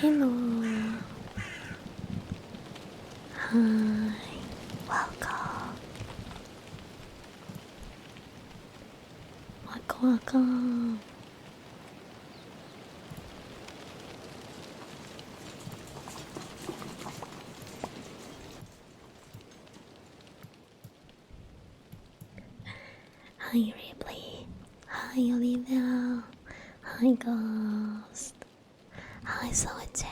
Hello. Hi. Welcome. Welcome. Hi, Ripley. Hi, Olivia. Hi, Ghost. Hi, Soche.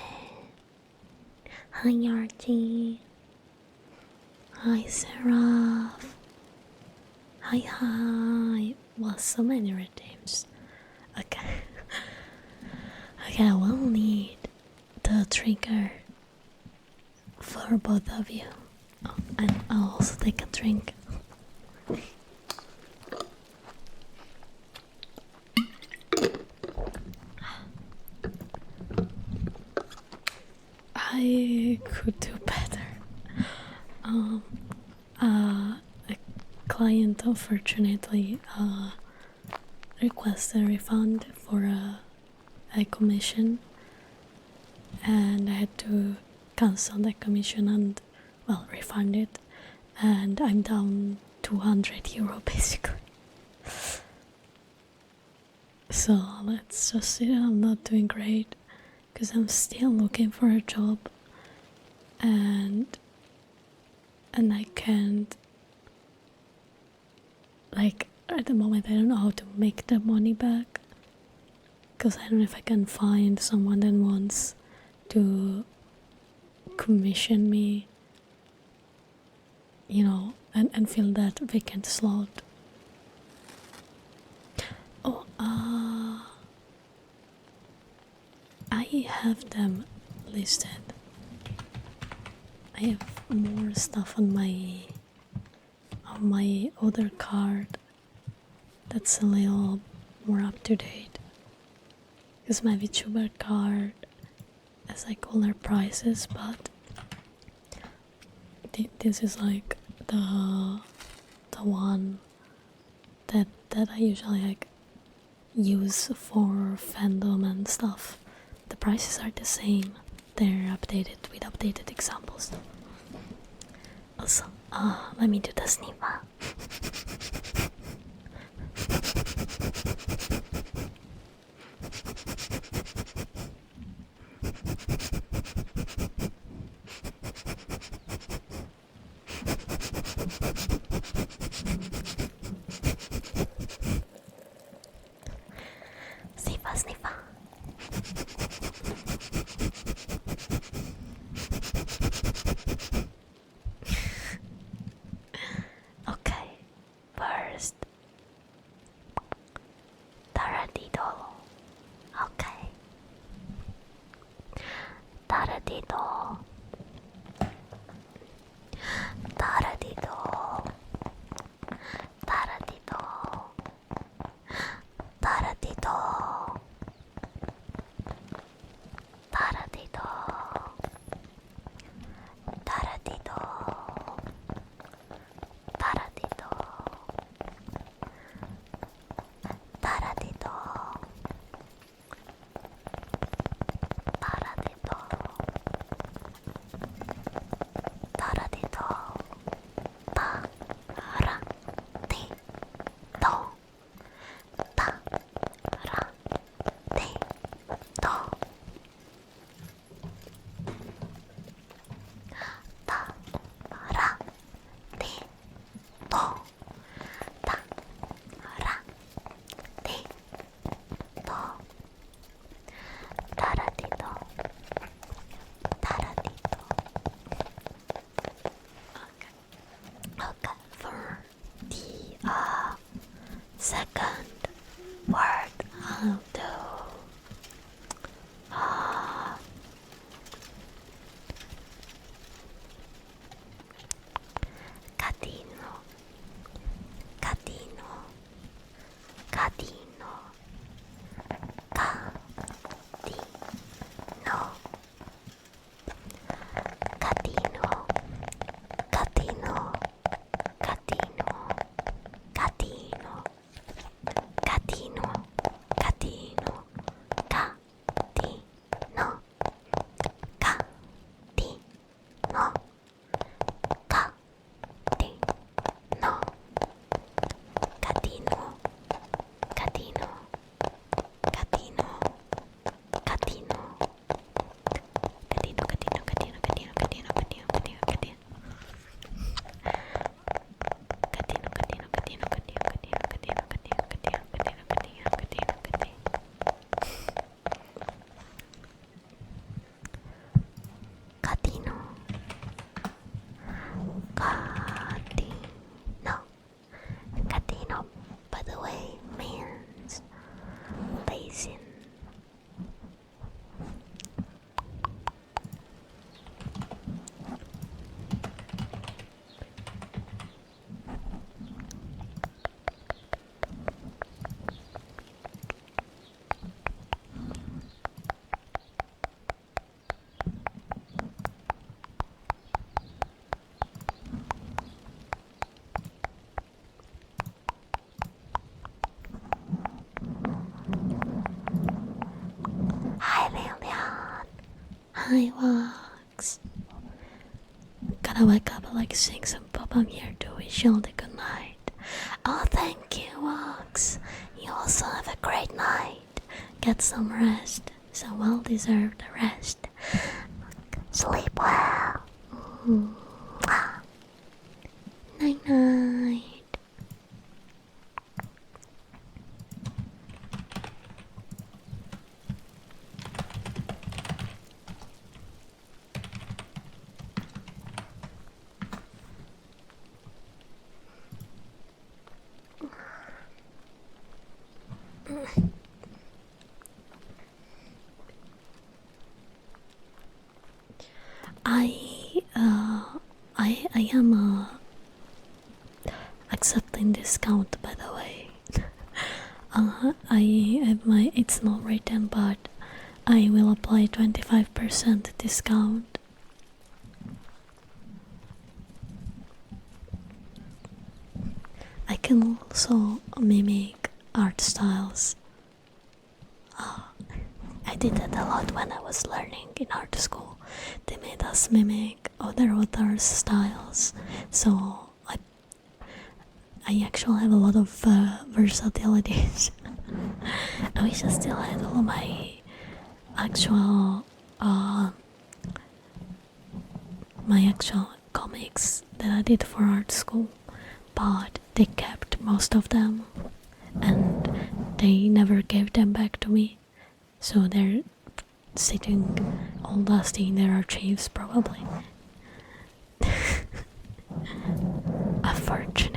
Hi, Archie. Hi, Seraph. Hi. Well, so many redeems. Okay. Okay, I will need the trigger for both of you. Oh, and I'll also take a drink. I could do better. A client unfortunately requested a refund for a commission, and I had to cancel the commission and, well, refund it. And I'm down 200 euro basically. So let's just say I'm not doing great because I'm still looking for a job, and I can't, like, at the moment I don't know how to make the money back, because I don't know if I can find someone that wants to commission me, you know, and fill that vacant slot. Oh, I have them listed. I have more stuff on my other card that's a little more up to date, because my VTuber card has like cooler prices, but this is like the one that I usually like use for fandom and stuff. The prices are the same. They're updated with updated examples. Also, let me do the sniffer. Sniffer. Catino. Catino, by the way, means basin. Hi Lilian. Hi, Wax. Gotta wake up at like 6 and pop. I'm here to wish you all the good night. Oh, thank you, Wax. You also have a great night. Get some rest, some well-deserved rest. Sleep well. Night night. I am accepting discount, by the way. I have my, it's not written, but I will apply 25% discount. I can also mimic art styles. I did that a lot when I was learning in art school. They made us mimic other authors' styles, so I actually have a lot of versatilities. I wish I still had all my actual comics that I did for art school, but they kept most of them and they never gave them back to me, so they're sitting all dusty in their archives probably. Unfortunate.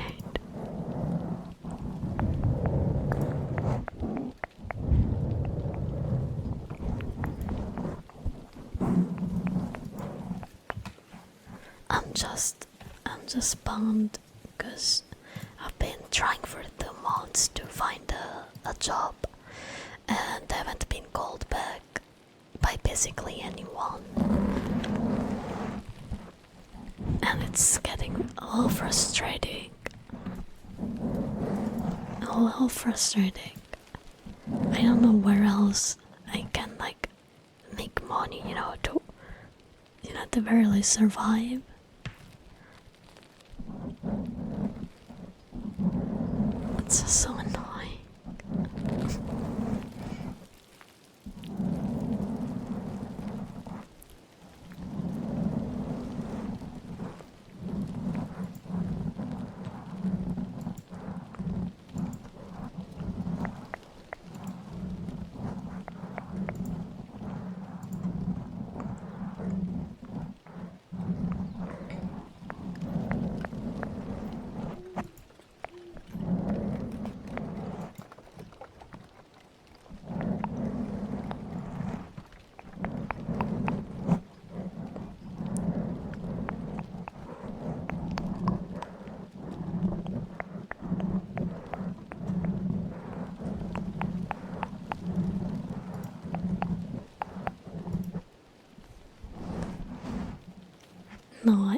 I'm just bummed because I've been trying for 2 months to find a job and haven't been called back by basically anyone. And it's getting a little frustrating. A little frustrating. I don't know where else I can like make money, to at the very least survive. It's just so annoying. No,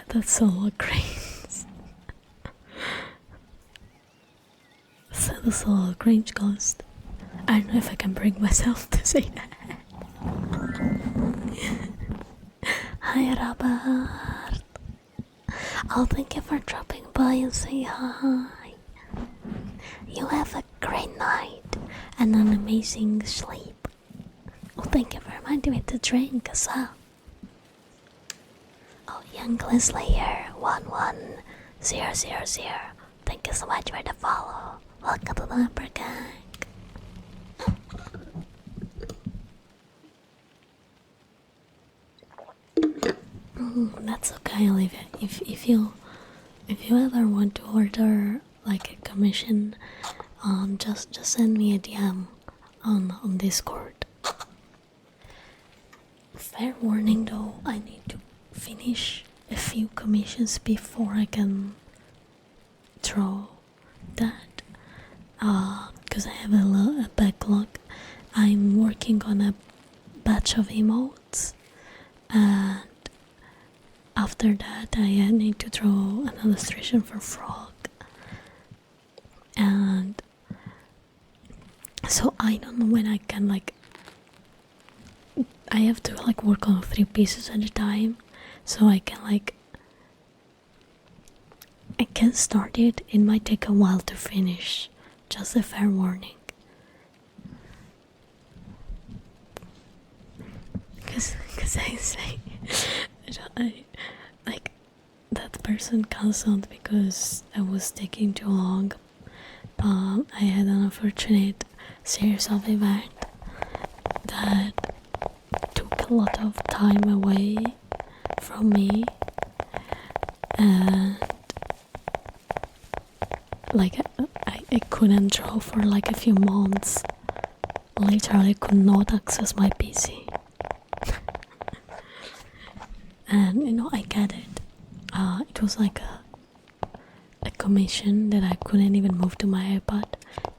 that's all cringe. So that's all cringe ghost. I don't know if I can bring myself to say that. Hi, Robert. Oh, thank you for dropping by and say hi. You have a great night and an amazing sleep. Oh, thank you for reminding me to drink as well. Oh, Young Slayer 11000. Thank you so much for the follow. Welcome to the Upper Gang. That's okay, Olivia. If you ever want to order like a commission, just send me a DM on Discord. Fair warning though, I need to finish a few commissions before I can throw that. Because I have a backlog. I'm working on a batch of emotes, and after that I need to throw an illustration for Frog. And so I don't know when I can like, I have to like work on 3 pieces at a time, so I can like, I can start it. It might take a while to finish, just a fair warning. Cause I say, I like, that person cancelled because I was taking too long. I had an unfortunate series of events that took a lot of time away from me, and like I couldn't draw for like a few months. Literally could not access my PC. And you know, I get it. It was like a commission that I couldn't even move to my iPad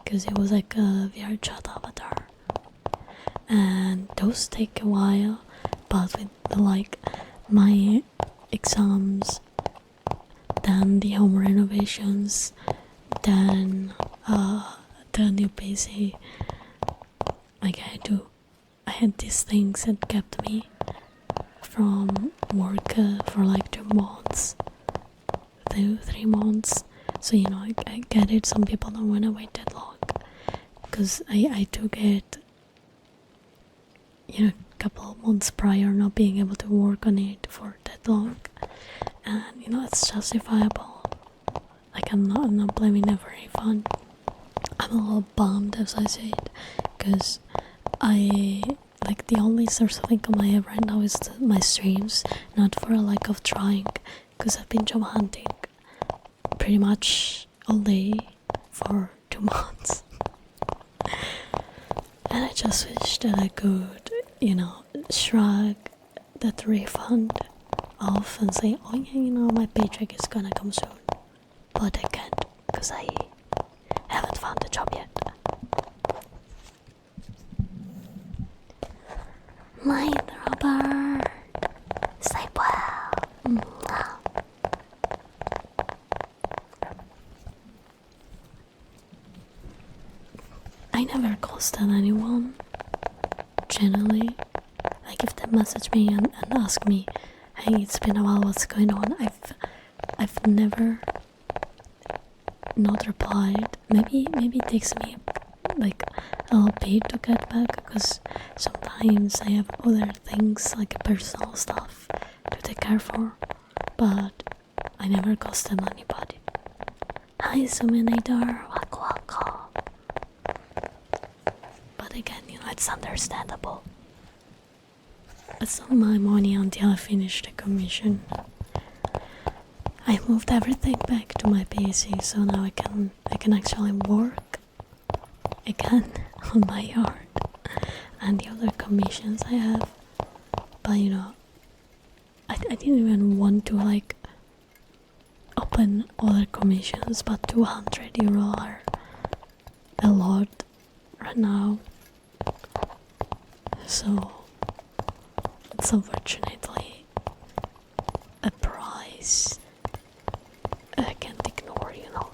because it was like a VR chat avatar, and those take a while. But with like my exams, then the home renovations, then the new PC, like I had these things that kept me from work for like 2 months, 3 months. So you know, I get it, some people don't want to wait that long, because I took it, you know, a couple of months prior, not being able to work on it for that long, and you know, it's justifiable. Like I'm not blaming it for any fun. I'm a little bummed, as I said, because I like the only source of income I have right now is my streams, not for a lack of trying, because I've been job hunting pretty much all day for 2 months. And I just wish that I could, you know, shrug that refund off and say, oh yeah, you know, my paycheck is gonna come soon. But I can't, because I haven't found a job yet. Night, Robert. Sleep well. I never ghosted anyone, generally. Like if they message me and ask me, hey, it's been a while, what's going on, I've never not replied. Maybe it takes me like a little bit to get back, because sometimes I have other things like personal stuff to take care for, but I never ghosted anybody. Hi Suminator, waka waka. But again, you know, it's understandable. It's not my money until I finish the commission. I moved everything back to my PC, so now I can actually work again on my yard and the other commissions I have. But you know, I didn't even want to like open other commissions, but €200 are a lot right now. So it's unfortunately a price I can't ignore, you know,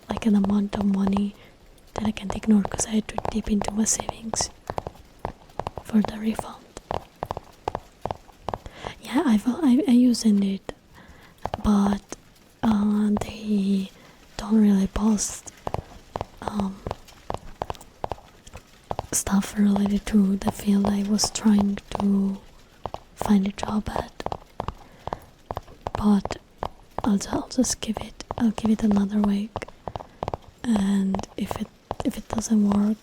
like an amount of money that I can't ignore, because I had to dip into my savings for the refund. Yeah, I using it, but they don't really post stuff related to the field I was trying to find a job at. But I'll just give it another week, and if it doesn't work,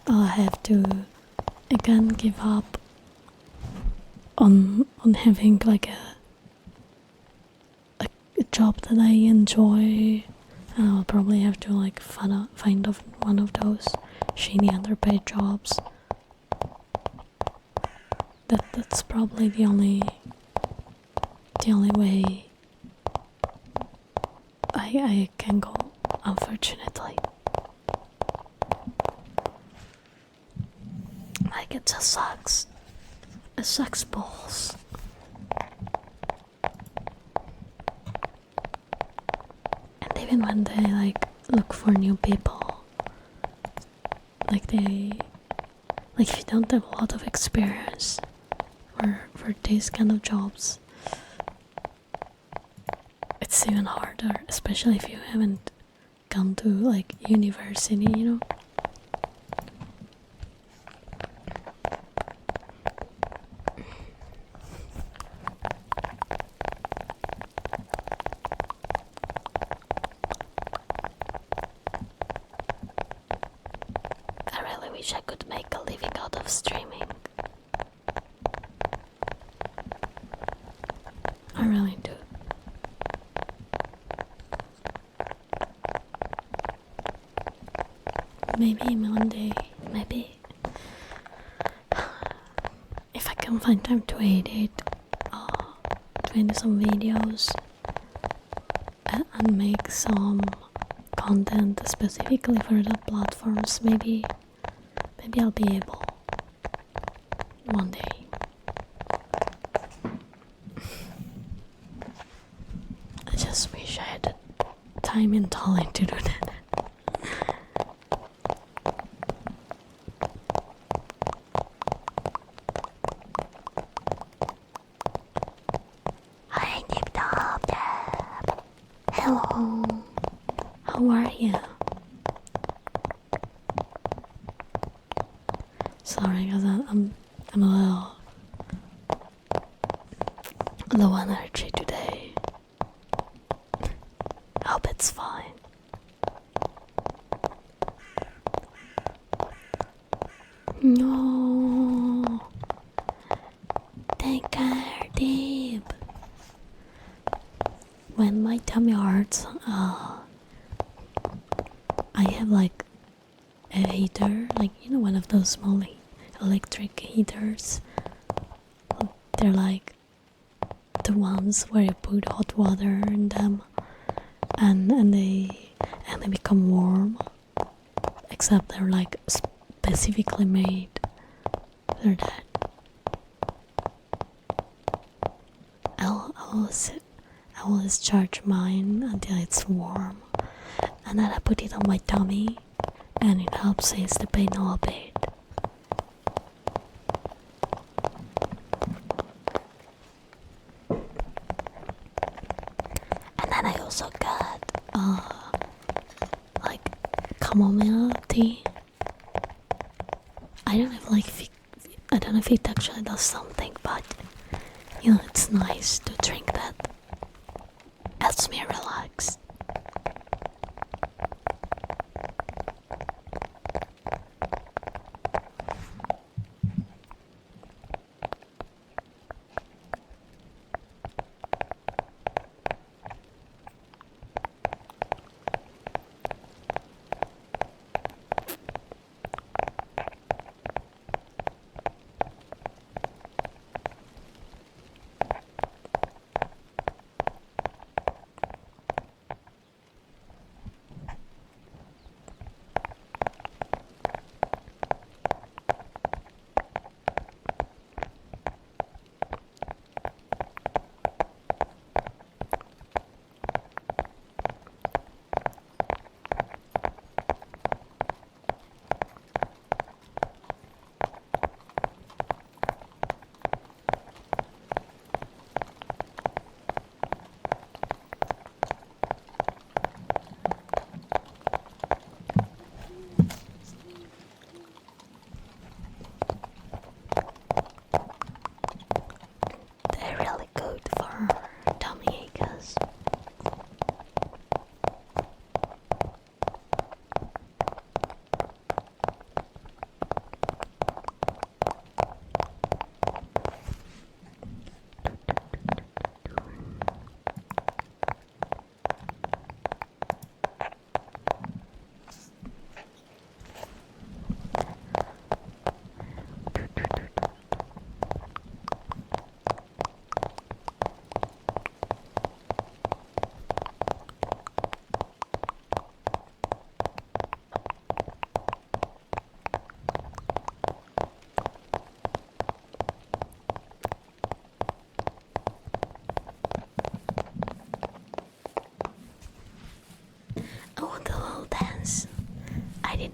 I'll have to again give up on having like a job that I enjoy. I'll probably have to like find one of those shady underpaid jobs. That's probably the only way I can go, unfortunately. Like, it just sucks. It sucks balls. And even when they like look for new people, like if you don't have a lot of experience for these kind of jobs, it's even harder, especially if you haven't gone to like university, you know. I really wish I could make a living out of streaming. I really do. Maybe one day, maybe if I can find time to edit, to edit some videos and make some content specifically for the platforms, maybe I'll be able one day. I just wish I had the time and talent to do that. I need the Hello. How are you? Sorry, cause I'm a little low energy today. Hope it's fine. No, Take care, deep. when my tummy hurts, I have like a heater, like, you know, one of those small electric heaters. They're like the ones where you put hot water in them, and they become warm. Except they're like specifically made for that. I'll always charge mine until it's warm, and then I put it on my tummy, and it helps ease the pain a little bit. And then I also got Like chamomile tea. I don't know if it actually does something, but you know, it's nice to drink that. Helps me relax.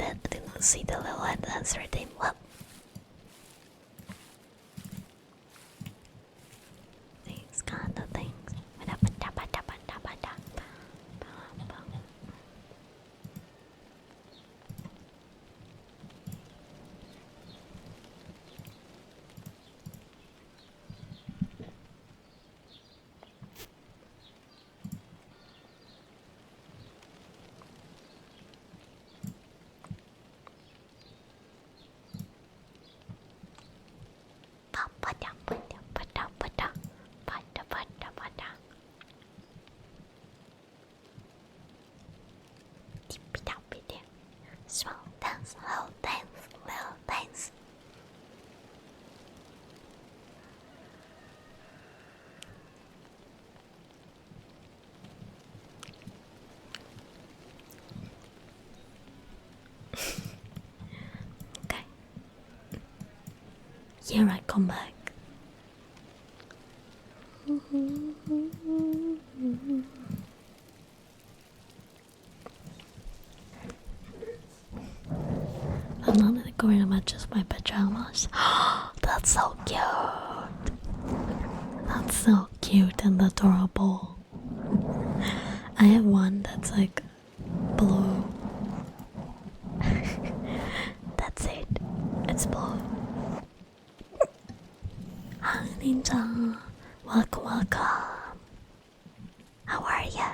that didn't see the little answer thing. Well, these kind of things. Slow dance, slow dance, slow dance. Okay. Here I come back. I'm not going to match my pajamas. That's so cute. That's so cute and adorable. I have one that's like blue. That's it. It's blue. Hi Ninja. Welcome, welcome. How are ya?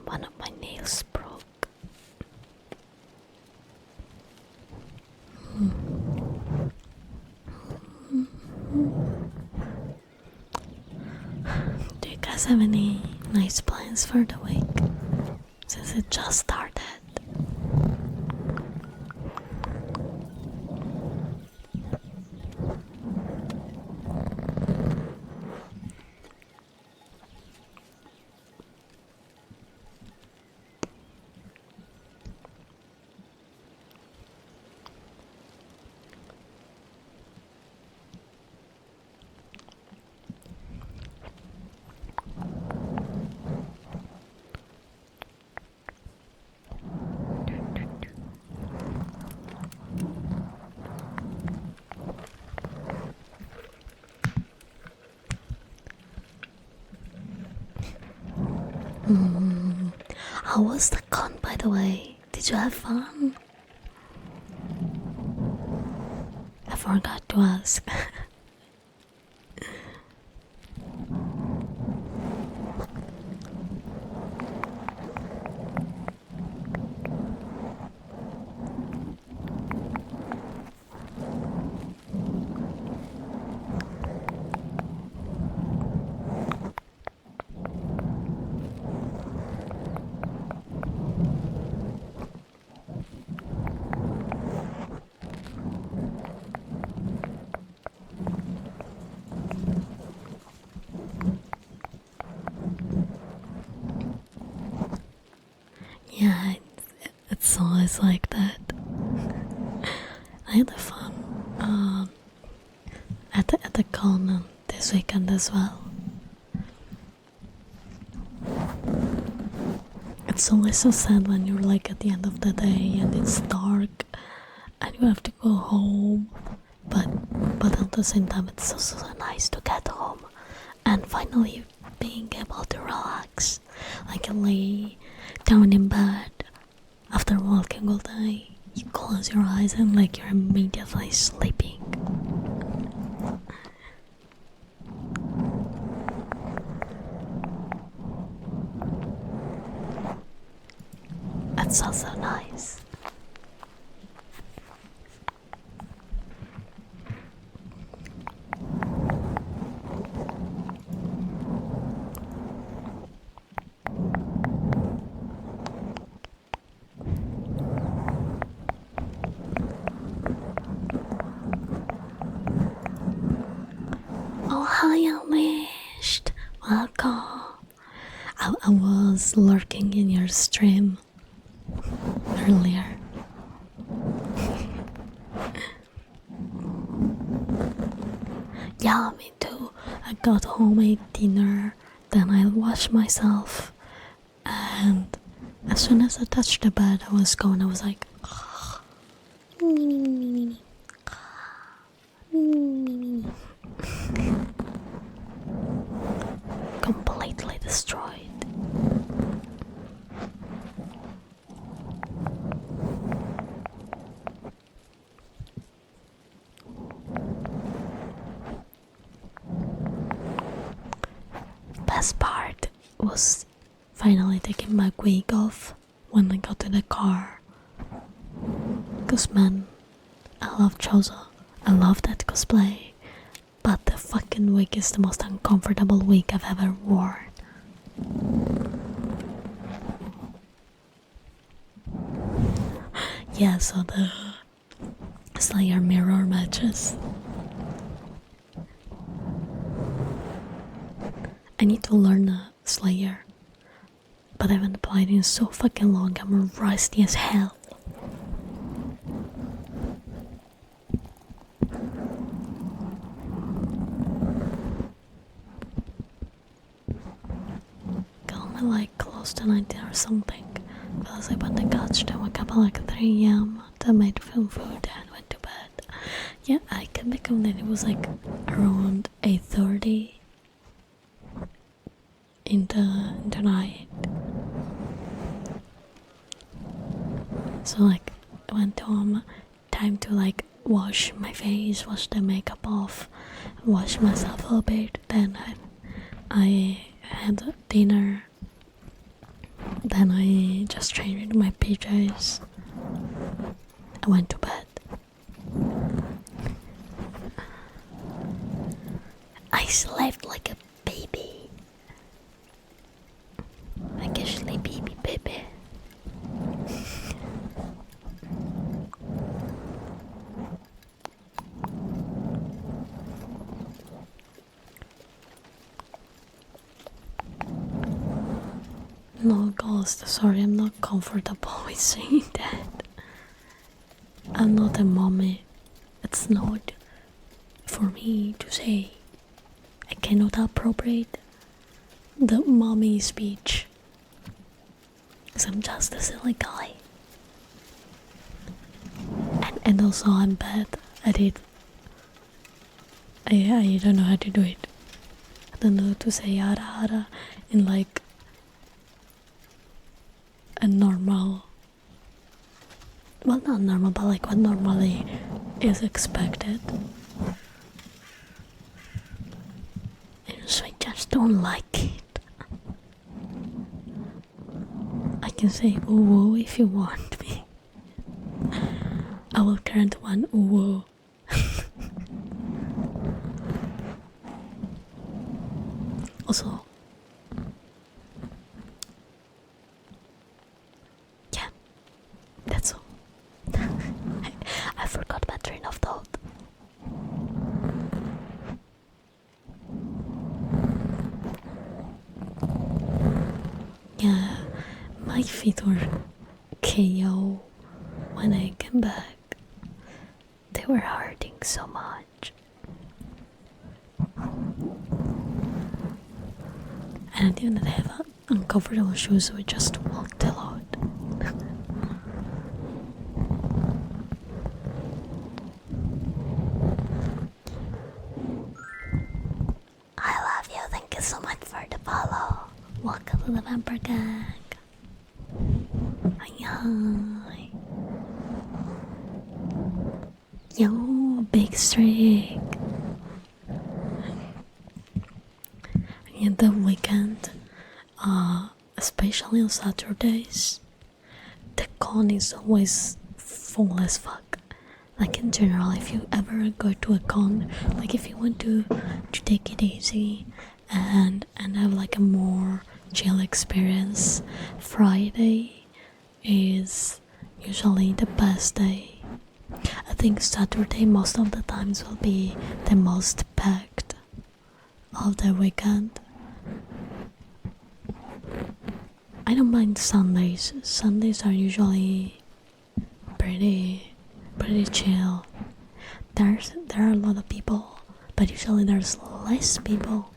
One of my nails broke. Do you guys have any nice plans for the week? Since it just started. How was the con, by the way? Did you have fun? I forgot to ask. Yeah, it's always like that. I had fun at the con this weekend as well. It's always so sad when you're like at the end of the day and it's dark and you have to go home. But at the same time, it's also so nice to get home and finally being able to relax. Like you lay down in bed after walking all day, you close your eyes and like you're immediately sleeping. That's also nice. Oh, hi, Unleashed. Welcome. I was lurking in your stream earlier. Yeah, me too. I got home, ate dinner, then I washed myself, and as soon as I touched the bed, I was gone. I was like, Completely destroyed. best part was finally taking my week off when I got to the car. Cause man, I love Chozo. I love that cosplay. But the fucking wig is the most uncomfortable wig I've ever worn. Yeah, so the Slayer mirror matches. I need to learn a Slayer, but I haven't played in so fucking long. I'm rusty as hell. Got me like close to 90 or something. Because I went to couch to wake up at like 3 am. I made film food and went to bed. Yeah, I can become that it was like around 8:30 in the night. So like I went home, time to like wash my face, wash the makeup off, wash myself a bit. Then I had dinner. Then I just changed into my PJs. I went to bed. I slept like a baby. Like a sleepy baby. No, Ghost, sorry, I'm not comfortable with saying that. I'm not a mommy. It's not for me to say. I cannot appropriate the mommy speech. Because I'm just a silly guy. And also I'm bad at it. I don't know how to do it. I don't know to say yada yada in like normal, well, not normal, but like what normally is expected. So I just don't like it. I can say ooh if you want me. I will grant one ooh. Also, yeah, that's all. I forgot my train of thought. Yeah, my feet were KO when I came back. They were hurting so much. And I didn't have uncomfortable shoes, so I just walked a lot. I love you. Thank you so much for the follow. Welcome to the Vampire Gang. Hi. Yo, big streak. In the weekend, especially on Saturdays, the con is always full as fuck. Like in general, if you ever go to a con, like if you want to take it easy and have like a more chill experience, Friday is usually the best day. I think Saturday most of the times will be the most packed of the weekend. I don't mind Sundays. Sundays are usually pretty chill. There are a lot of people, but usually there's less people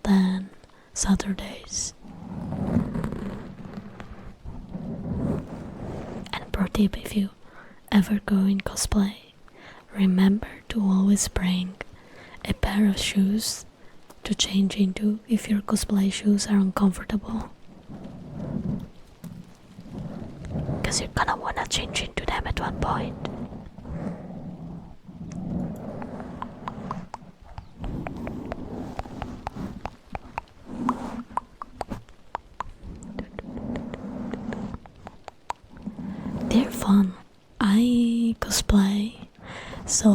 than Saturdays. And pro tip, if you ever go in cosplay, remember to always bring a pair of shoes to change into if your cosplay shoes are uncomfortable. Because you're gonna wanna change into them at one point. They're fun. I cosplay, so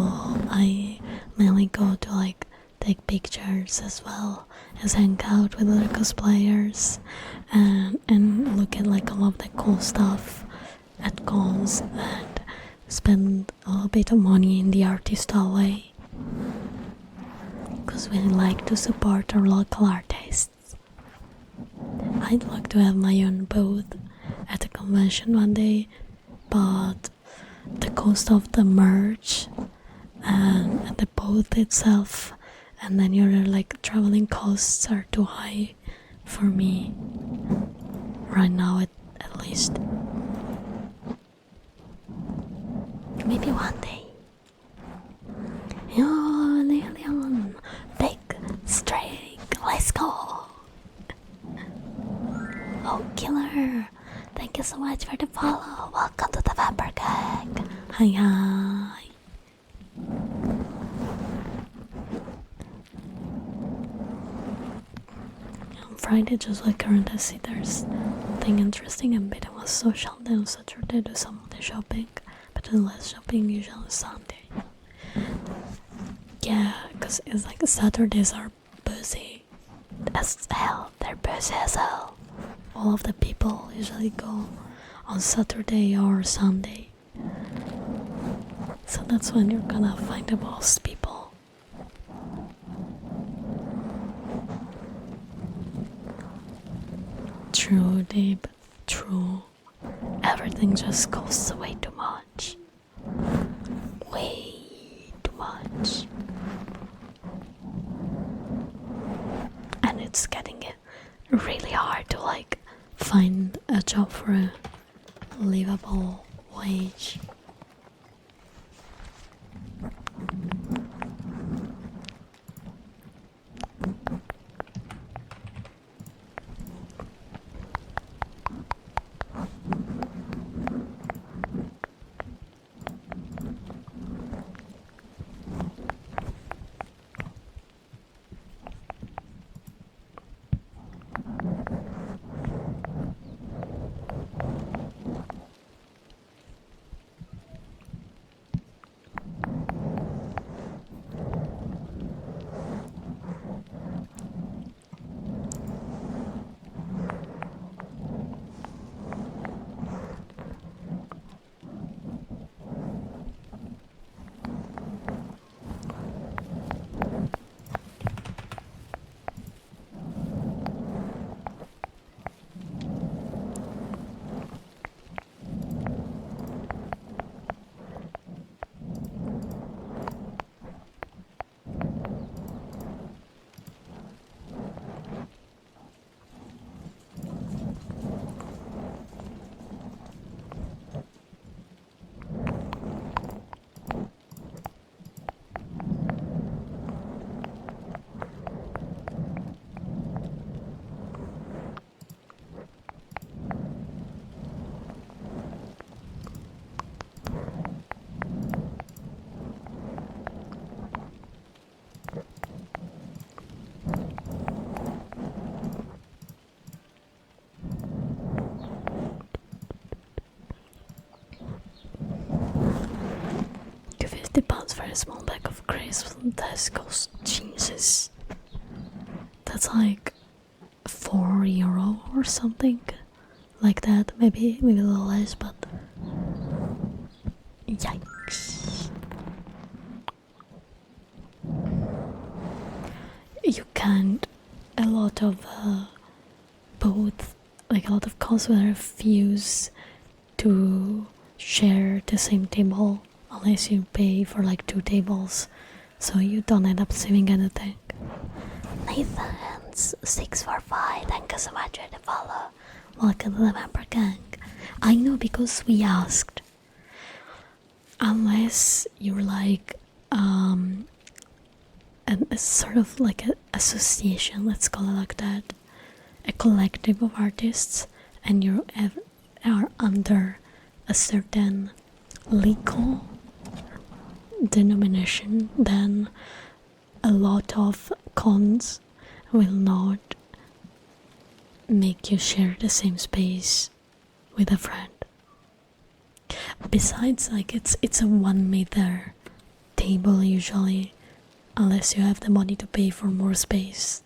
I mainly go to like take pictures as well as hang out with other cosplayers and look at like all of the cool stuff at cons and spend a little bit of money in the artist hallway because we like to support our local artists. I'd like to have my own booth at a convention one day, but the cost of the merch and the booth itself and then your like traveling costs are too high for me right now at least. Maybe one day. Oh, Leon, Big streak. Let's go. Oh, killer. Thank you so much for the follow. Welcome to the Vampire Gang. hi. On Friday, just like current, I see there's nothing interesting and bit was social. Then on Saturday, do some of the shopping, but then less shopping usually on Sunday. Yeah, because it's like Saturdays are busy As hell. They're busy as hell. all of the people usually go on Saturday or Sunday. So that's when you're gonna find the most people. True, Deep. True. Everything just costs way too much. Way too much. And it's getting really hard to like find a job for a livable wage. small bag of crisps from Tesco's. Jesus. That's like €4 or something like that. Maybe a little less, but yikes. You can't. A lot of both, like a lot of cosplayer refuse to share the same table unless you pay for like 2 tables, so you don't end up saving anything. Nathan's645, thank you so much for the follow. Welcome to the member gang. I know, because we asked. Unless you're like a sort of like an association, let's call it like that, a collective of artists, and you are under a certain legal denomination, then a lot of cons will not make you share the same space with a friend. Besides, like it's a 1 meter table usually, unless you have the money to pay for more space,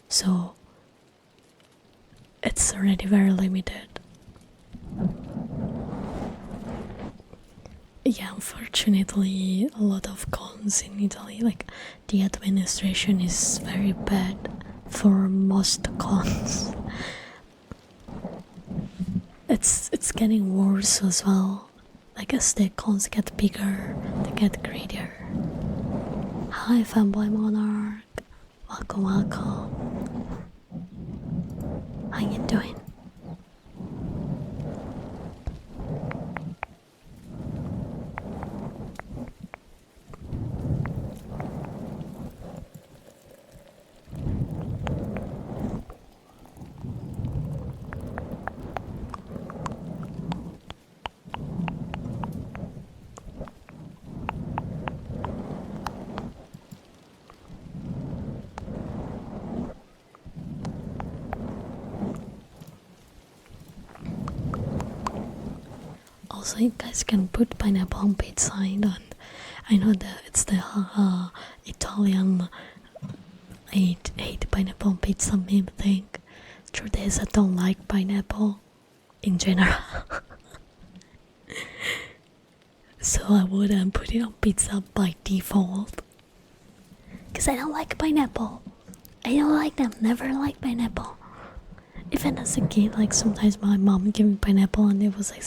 so it's already very limited. Yeah, unfortunately, a lot of cons in Italy, like the administration is very bad for most cons. It's getting worse as well. Like as the cons get bigger, they get greedier. Hi, fanboy monarch. Welcome, welcome. How you doing? Also, you guys can put pineapple on pizza. I know that it's the Italian hate pineapple on pizza meme thing. Truth is, I don't like pineapple in general. So I wouldn't put it on pizza by default. Because I don't like pineapple. I don't like them, never liked pineapple. Even as a kid, like sometimes my mom gave me pineapple and it was like,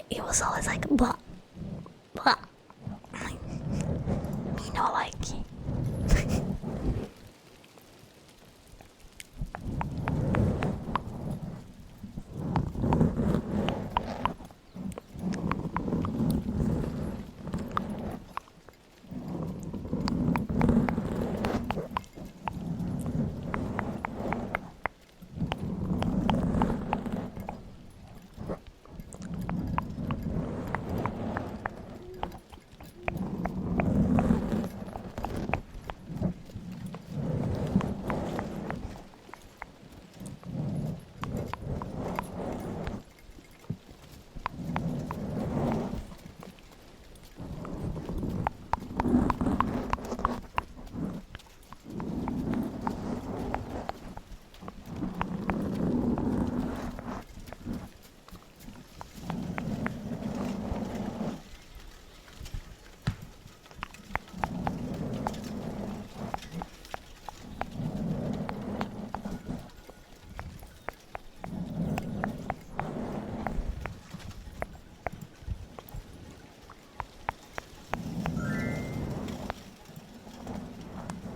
it was always like blah blah. Me no like it.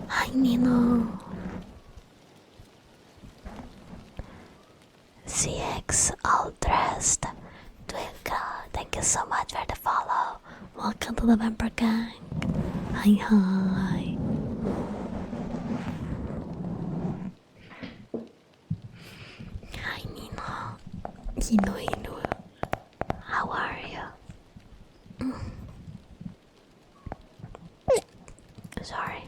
Hi Nino. CX all dressed. Twinkle, thank you so much for the follow. Welcome to the member gang. Hi hi. Hi Nino. Hino. How are you? Sorry.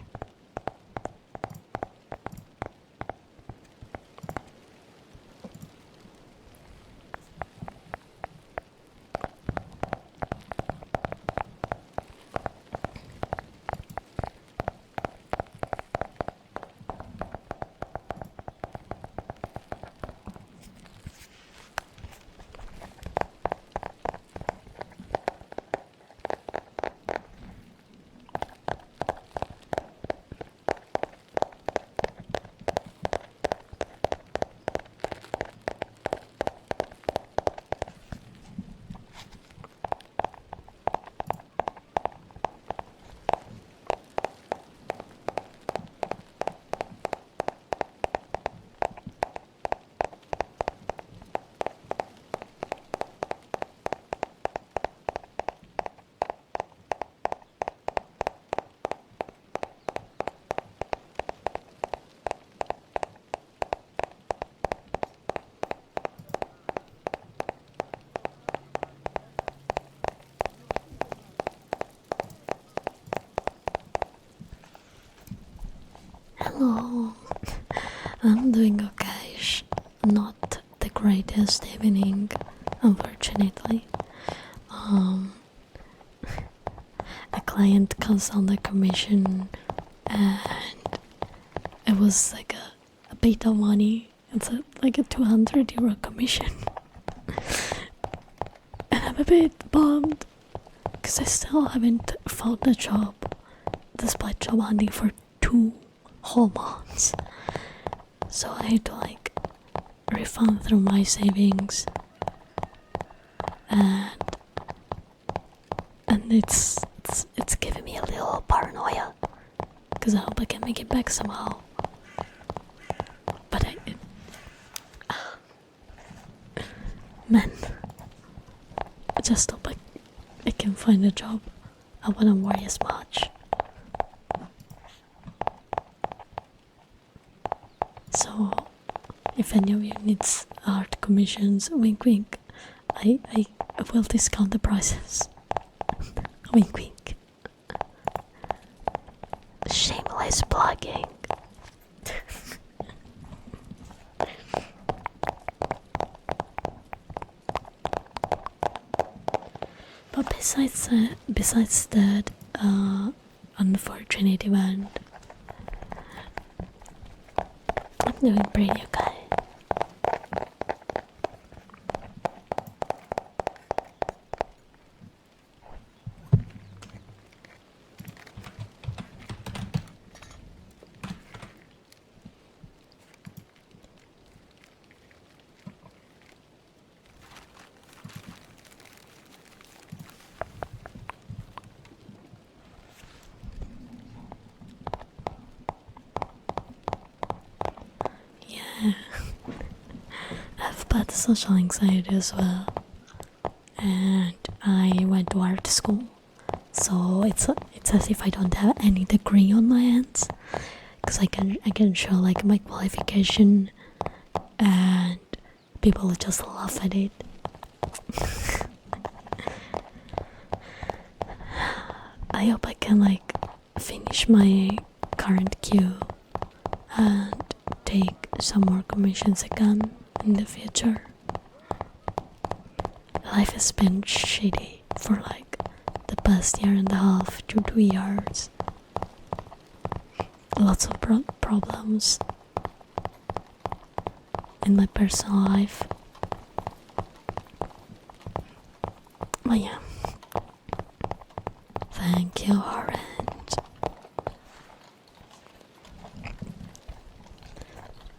I'm doing okay. Not the greatest evening, unfortunately. Um, a client canceled the commission, and it was like a bit of money. It's like a 200 euro commission. And I'm a bit bummed because I still haven't found a job despite job hunting for 2 whole months. So I had to like refund through my savings, and it's giving me a little paranoia because I hope I can make it back somehow. But man, I just hope I can find a job. I wouldn't worry as much. So, if any of you needs art commissions, wink wink, I will discount the prices. Wink wink. Shameless plugging. But besides that unfortunate event, I'm doing pretty okay. Yeah, I have bad social anxiety as well, and I went to art school, so it's as if I don't have any degree on my hands, because I can show like my qualification, and people just laugh at it. I hope I can like finish my current queue and take some more commissions again in the future. Life has been shitty for like the past year and a half to 2 years. Lots of problems in my personal life. But yeah, thank you, Orange.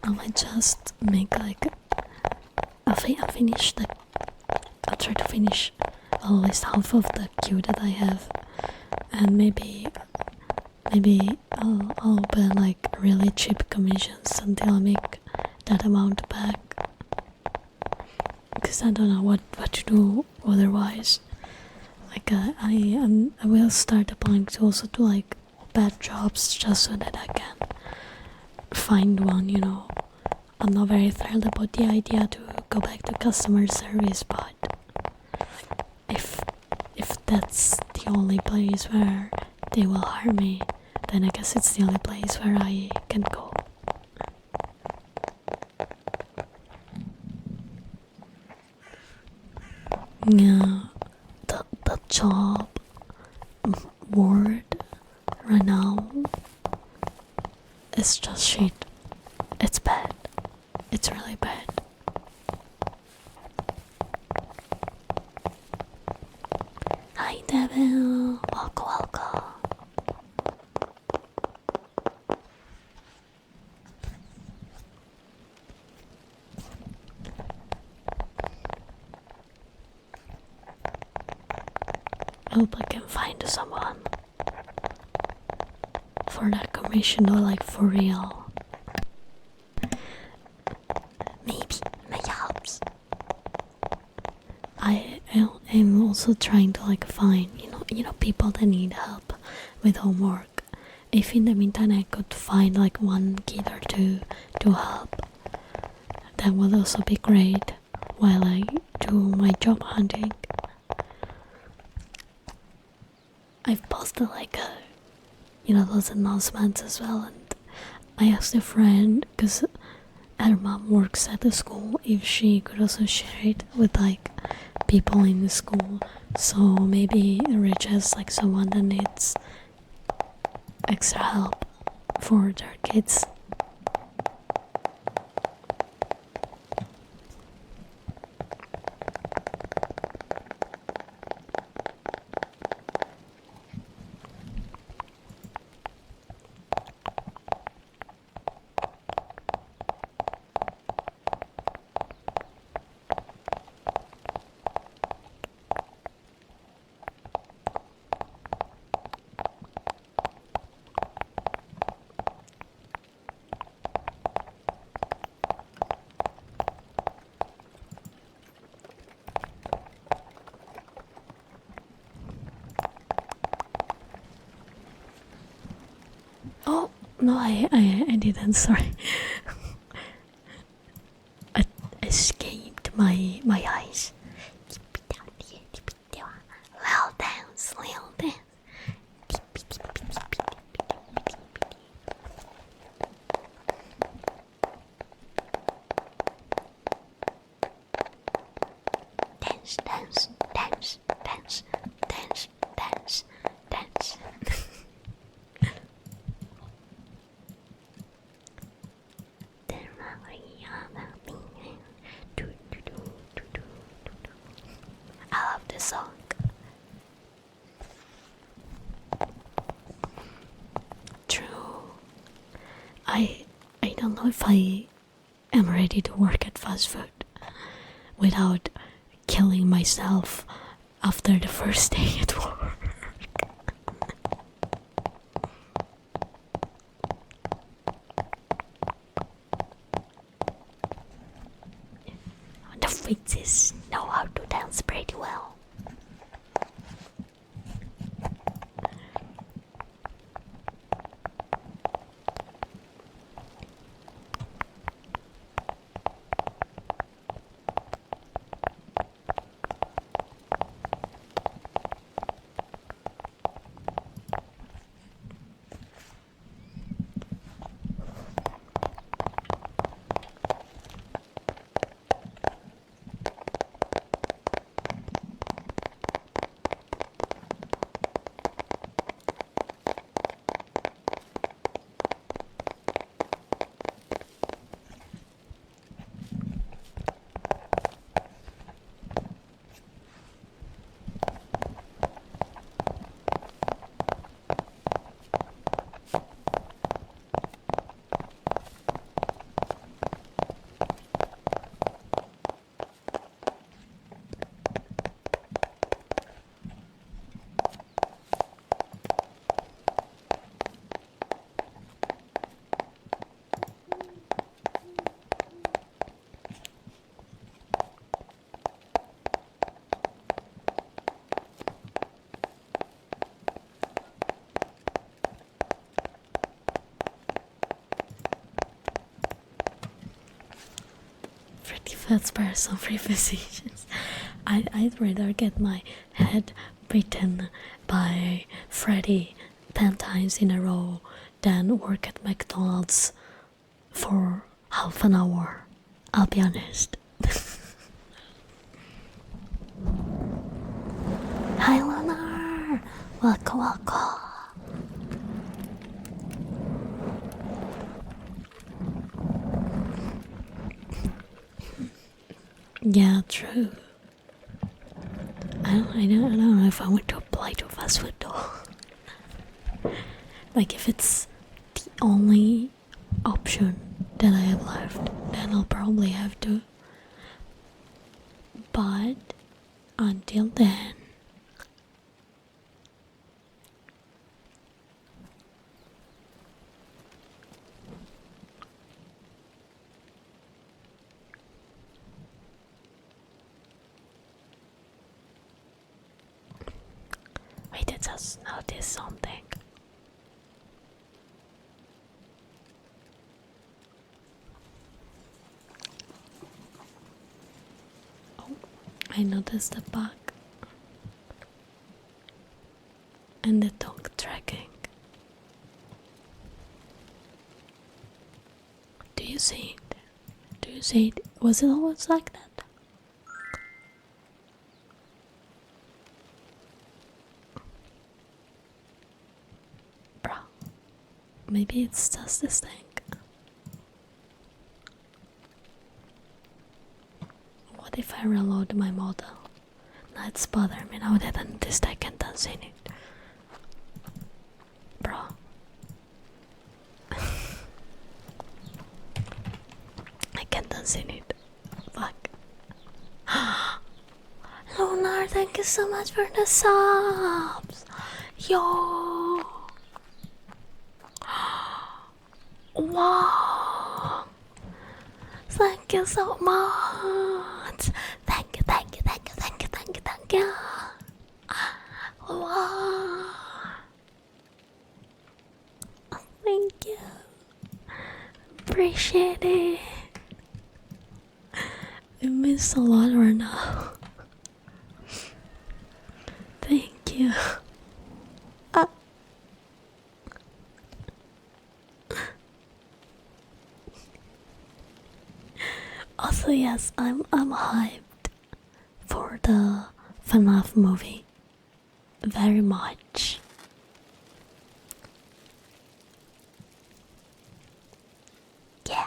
I might just make like I'll finish the. I'll try to finish at least half of the queue that I have, and maybe I'll open like really cheap commissions until I make that amount back. Because I don't know what to do otherwise. Like I will start applying to also do like bad jobs just so that I can find one, you know. I'm not very thrilled about the idea to go back to customer service, but if that's the only place where they will hire me, then I guess it's the only place where I can go. Yeah, the job word right now is just shit. It's bad. It's really bad. Hi Devil, welcome. I hope I can find someone for that commission or like for real. Maybe helps. I am also trying to like find you know people that need help with homework. If in the meantime I could find like one kid or two to help, that would also be great while I do my job hunting. I've posted like those announcements as well, and I asked a friend because her mom works at the school, if she could also share it with like people in the school. So maybe Rich has like someone that needs extra help for their kids. Oh no, I didn't. Sorry, it escaped my eyes. Little dance, little dance. Dance, dance, dance, dance, dance, dance, dance. I love this song. True. I don't know if I am ready to work at fast food without killing myself after the first day at work. The Fritzies know how to dance pretty well. That's for some free physicians. I'd rather get my head bitten by Freddy 10 times in a row than work at McDonald's for half an hour. I'll be honest. Hi, Leonard. Welcome, welcome. Yeah, true. I don't know if I want to apply to fast food though. Like if it's the only option that I have left, then I'll probably have to. But until then, wait, I just noticed something. Oh, I noticed the bug and the tongue tracking. Do you see it? say it. Was it always like that? Bro, maybe it's just this thing. What if I reload my model? Now it's bothering me now that I can't dance in it. Bro. I can't dance in it. Fuck. Lunar, thank you so much for the subs. Yo. Wow. Thank you so much. Thank you, thank you, thank you, thank you, thank you, thank you. Wow. Thank you. Appreciate it. I miss a lot right now. Thank you. Also, yes, I'm hyped for the FNAF movie. Very much. Yeah.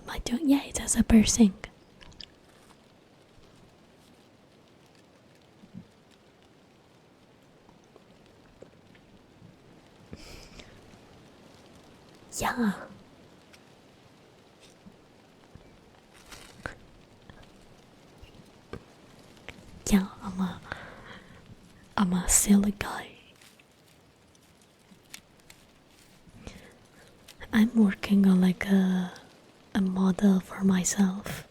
Am I doing? Yeah, it has a piercing. Yeah. Yeah, I'm a silly guy. I'm working on like a model for myself.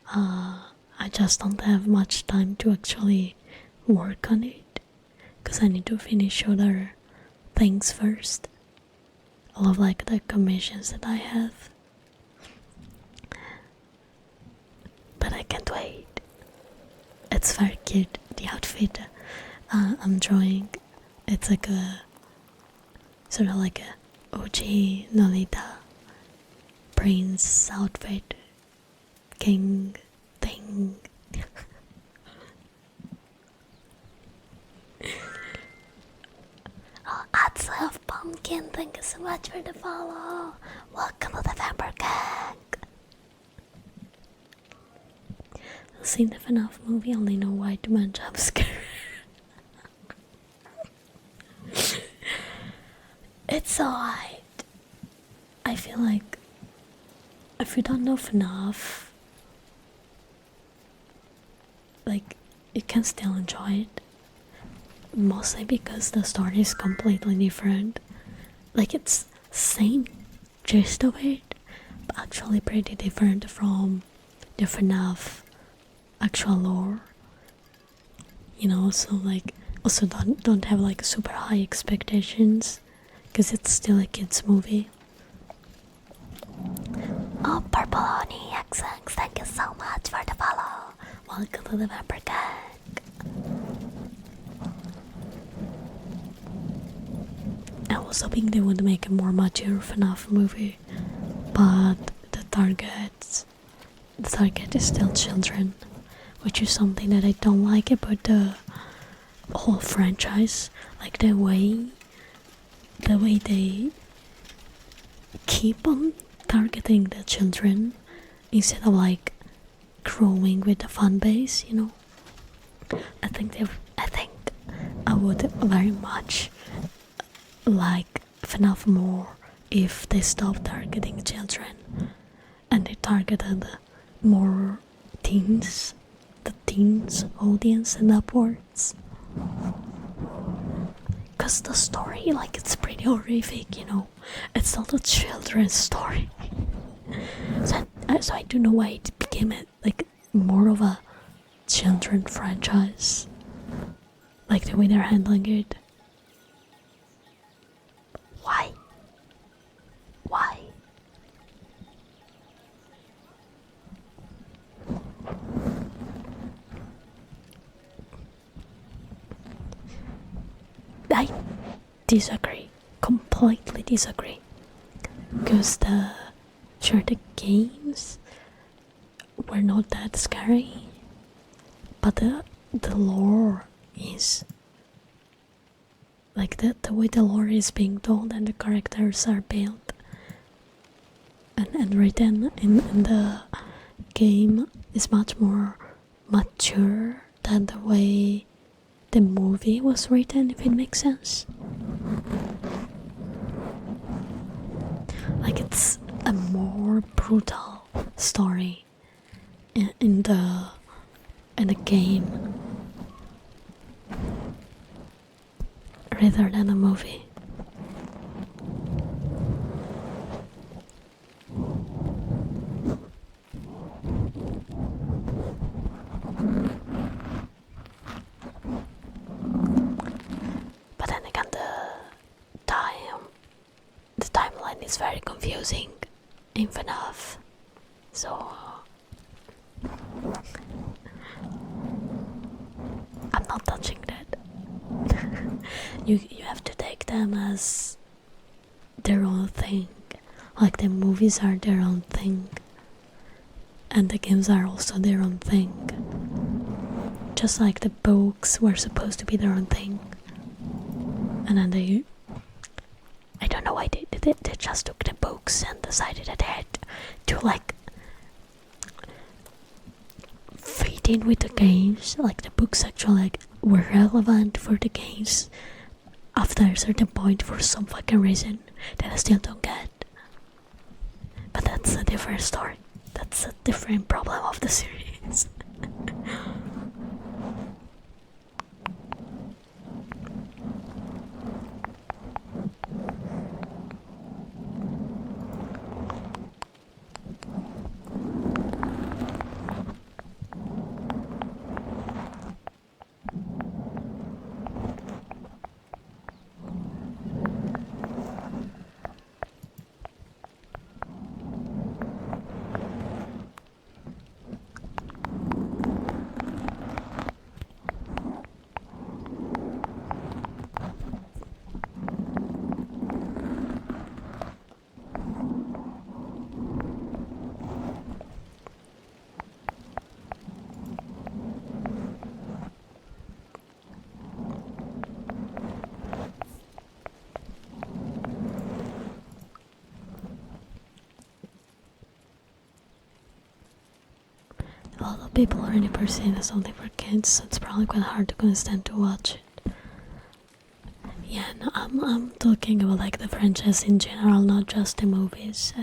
I just don't have much time to actually work on it because I need to finish other things first. All of like the commissions that I have. But I can't wait. It's very cute. The outfit I'm drawing, it's like a sort of like a OG Nolita prince outfit, king thing. Oh, Atsu of Pumpkin, thank you so much for the follow. Welcome to the Vampire Gang. I've seen the FNAF movie, only know white man jump scare. It's alright. I feel like if you don't know FNAF, like you can still enjoy it. Mostly because the story is completely different. Like it's same gist of it, but actually pretty different from the FNAF actual lore. You know, so like also don't have like super high expectations because it's still a kids movie. Oh, Purpleoni XX, thank you so much for the follow. Welcome to the Vampire Gang. I was hoping they would make a more mature FNAF movie, but the target is still children, which is something that I don't like about the whole franchise. Like the way they keep on targeting the children instead of like growing with the fan base, you know. I think I would very much like FNAF more if they stopped targeting children and they targeted more teens, the teens audience and upwards. Cause the story, like, it's pretty horrific, you know. It's not a children's story. So I don't know why it became like more of a children franchise. Like the way they're handling it. Why? Why? I disagree completely. completely disagree. Because the games were not that scary, but the lore is like the way the lore is being told and the characters are built and written in the game is much more mature than the way the movie was written, if it makes sense. Like it's a more brutal story in the game rather than a movie. But then again, the timeline is very confusing in FNAF, so I'm not touching that. you have to take them as their own thing. Like the movies are their own thing, and the games are also their own thing. Just like the books were supposed to be their own thing, and then I don't know why they just took the books and decided that they had to like fit in with the games. Like the books actually like were relevant for the games after a certain point for some fucking reason that I still don't get. But that's a different story. That's a different problem of the series. A lot of people already perceive it as only for kids, so it's probably quite hard to convince them to watch it. Yeah, no, I'm talking about like the franchise in general, not just the movies.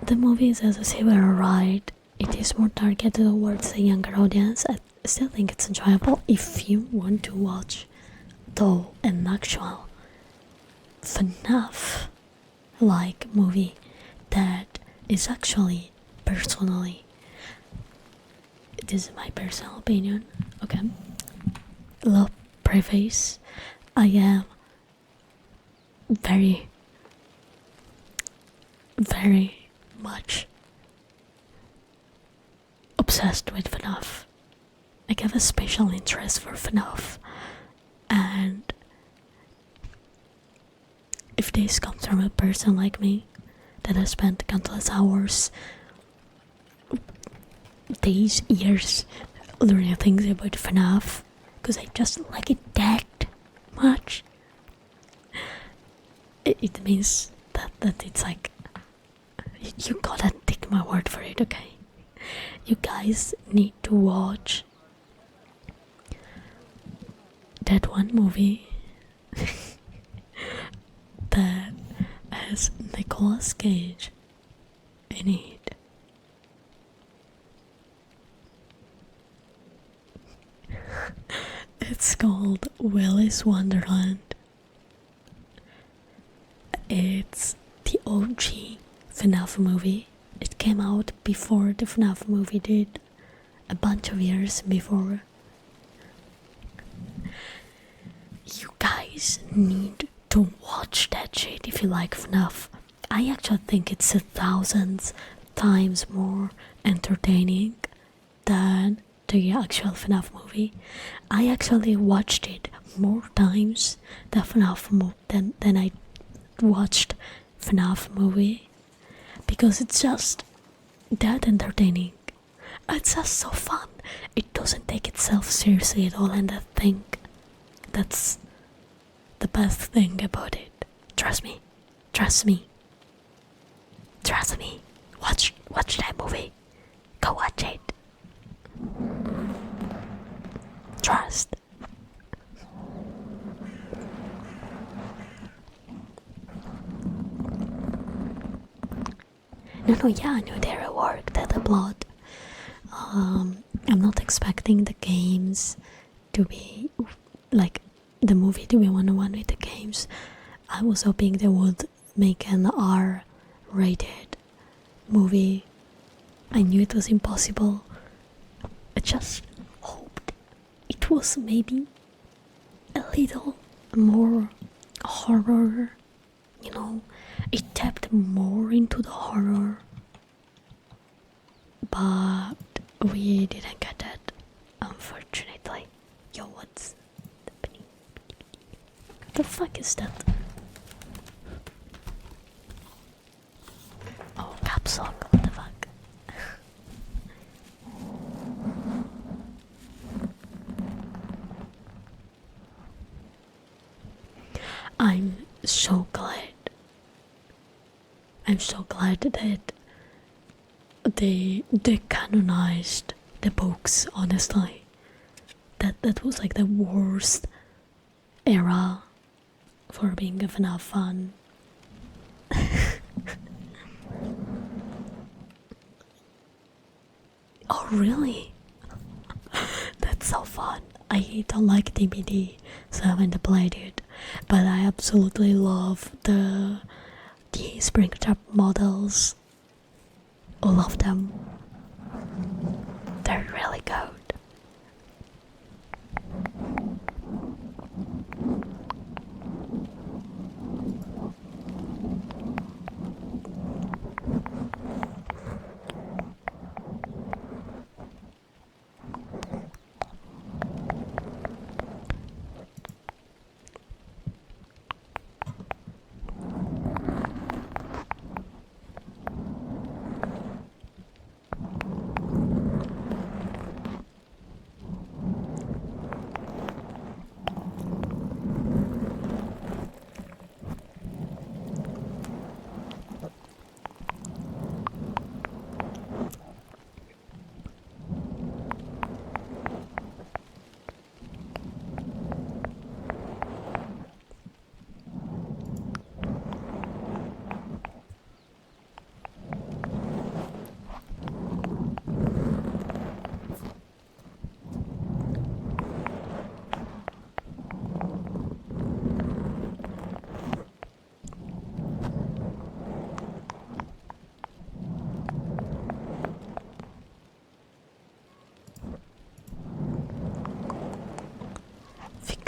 The movies, as I say, were alright. It is more targeted towards a younger audience. I still think it's enjoyable if you want to watch, though, an actual FNAF like movie that is actually personally, this is my personal opinion, okay, love preface, I am very much obsessed with FNAF. I have a special interest for FNAF, and if this comes from a person like me that has spent countless hours, days, years learning things about FNAF because I just like it that much, it means that it's like you gotta take my word for it, okay? You guys need to watch that one movie that has Nicolas Cage in it. It's called Willy's Wonderland. It's the OG FNAF movie. It came out before the FNAF movie did, a bunch of years before. You guys need to watch that shit if you like FNAF. I actually think it's 1,000 times more entertaining than the actual FNAF movie. I actually watched it more times than I watched FNAF movie because it's just that entertaining. It's just so fun. It doesn't take itself seriously at all, and I think that's the best thing about it. Trust me. Trust me. Trust me. Watch that movie. Go watch it. Trust. No, yeah, I knew they reworked the plot. I'm not expecting the games to be like the movie to be one-on-one with the games. I was hoping they would make an R-rated movie. I knew it was impossible. I just hoped it was maybe a little more horror, you know, it tapped more into the horror, but we didn't get that, unfortunately. Yo, what's happening? What the fuck is that? Oh, caps lock, what the fuck? I'm so glad. I'm so glad that they canonized the books, honestly. That was like the worst era for being a FNAF fan. Oh really? That's so fun. I don't like DBD, so I haven't played it, but I absolutely love the Springtrap models. All of them. They're really good.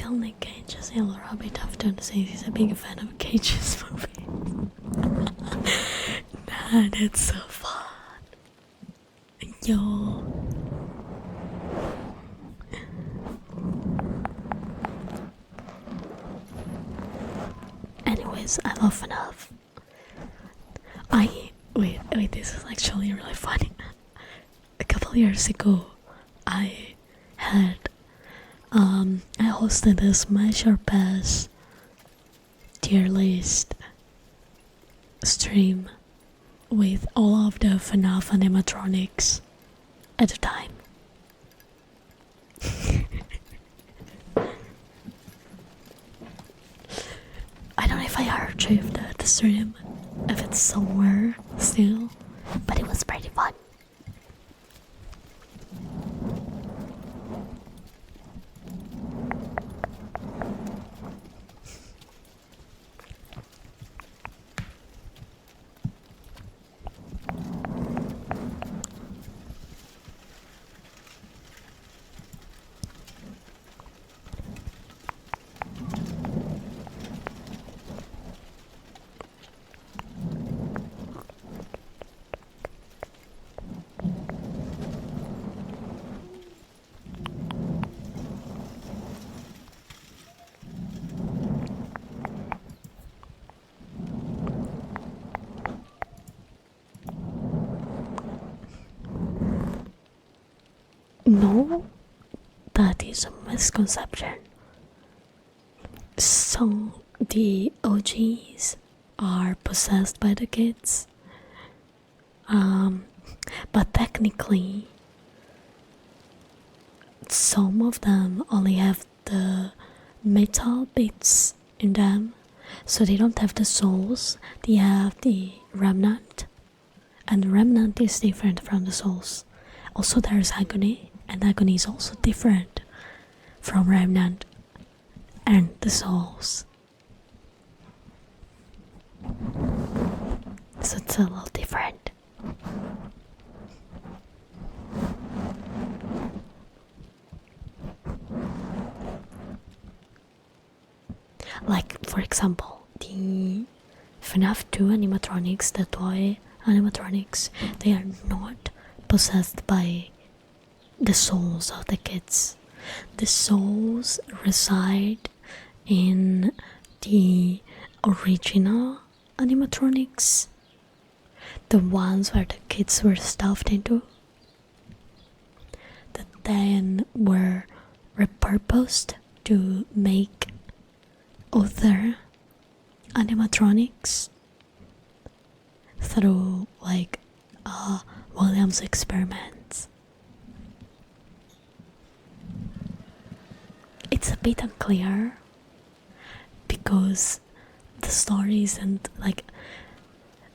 Nick Cage as Yellow Rabbit after saying he's a big fan of Cage's movies. Nah, that's so fun. Yo. Anyways, I love FNAF. Wait, this is actually really funny. A couple years ago, I hosted a Smash or Pass tier list stream with all of the FNAF animatronics at the time. I don't know if I archived the stream, if it's somewhere still, but it was pretty fun. No, that is a misconception. So the OGs are possessed by the kids, but technically some of them only have the metal bits in them, so they don't have the souls. They have the remnant, and the remnant is different from the souls. Also there's agony, and agony is also different from remnant and the souls. So it's a little different. Like, for example, the FNAF 2 animatronics, the toy animatronics, they are not possessed by the souls of the kids. The souls reside in the original animatronics, the ones where the kids were stuffed into, that then were repurposed to make other animatronics through like Williams experiments. It's a bit unclear because the story isn't like,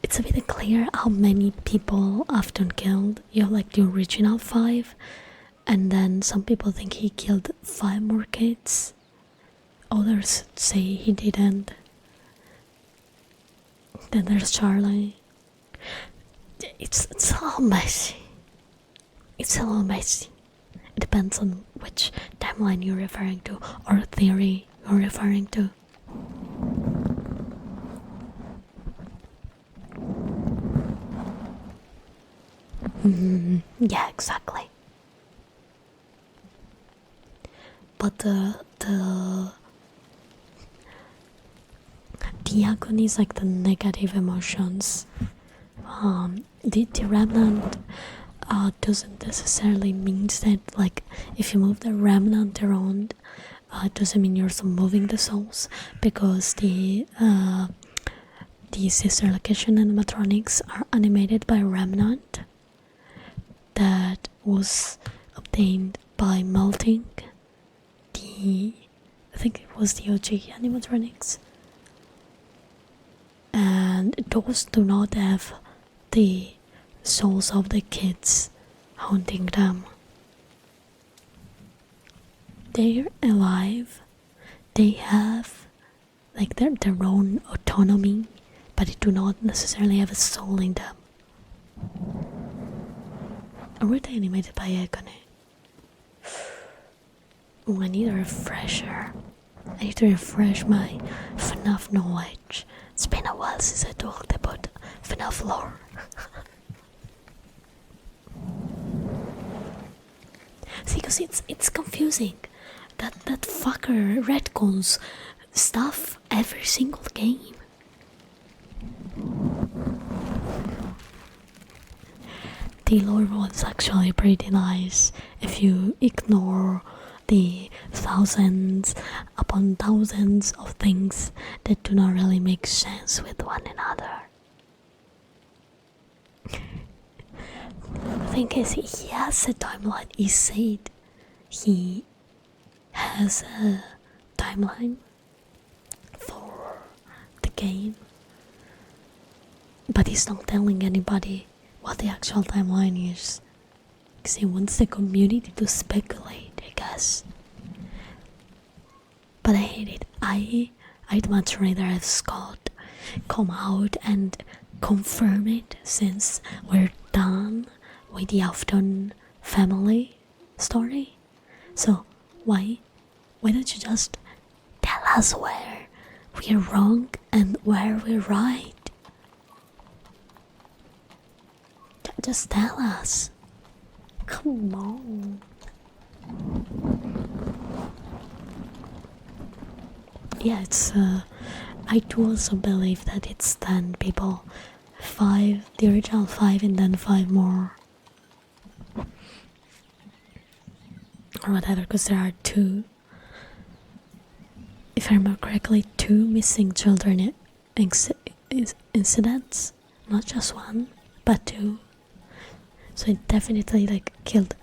it's a bit unclear how many people Afton killed. You have like the original 5, and then some people think he killed 5 more kids. Others say he didn't. Then there's Charlie. It's a little messy. It's a little messy. It depends on which timeline you're referring to or theory you're referring to. Yeah, exactly. But the agony is like the negative emotions. The remnant doesn't necessarily mean that, like, if you move the remnant around, it doesn't mean you're also moving the souls, because the sister location animatronics are animated by remnant that was obtained by melting the, I think it was the OG animatronics, and those do not have the souls of the kids haunting them. They're alive, they have like their own autonomy, but they do not necessarily have a soul in them. Or were they animated by Ekone? Oh, I need a refresher. I need to refresh my FNAF knowledge. It's been a while since I talked about FNAF lore. See, because it's confusing. That fucker retcons stuff every single game. The lore was actually pretty nice if you ignore the thousands upon thousands of things that do not really make sense with one another. The thing is, he has a timeline. He said he has a timeline for the game, but he's not telling anybody what the actual timeline is, because he wants the community to speculate, I guess. But I hate it. I'd much rather have Scott come out and confirm it, since we're done with the Afton family story. So why don't you just tell us where we're wrong and where we're right? Just tell us. Come on. Yeah, it's I do also believe that it's 10 people. 5, the original 5, and then 5 more. or whatever, because there are two, if I remember correctly, two missing children incidents, not just one, but two. So it definitely like killed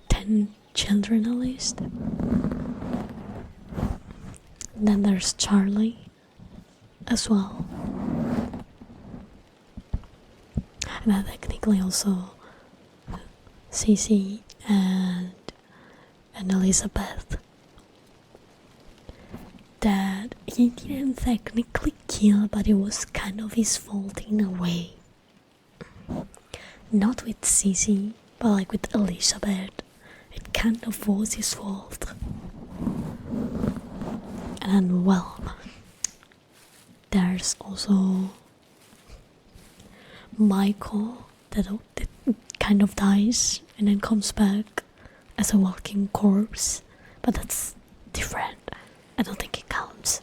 10 children at least. Then there's Charlie as well. And then technically also Cece and Elizabeth, that he didn't technically kill, but it was kind of his fault in a way. Not with Cece, but like with Elizabeth, it kind of was his fault. And then, well, there's also Michael that kind of dies and then comes back as a walking corpse, but that's different. I don't think it counts.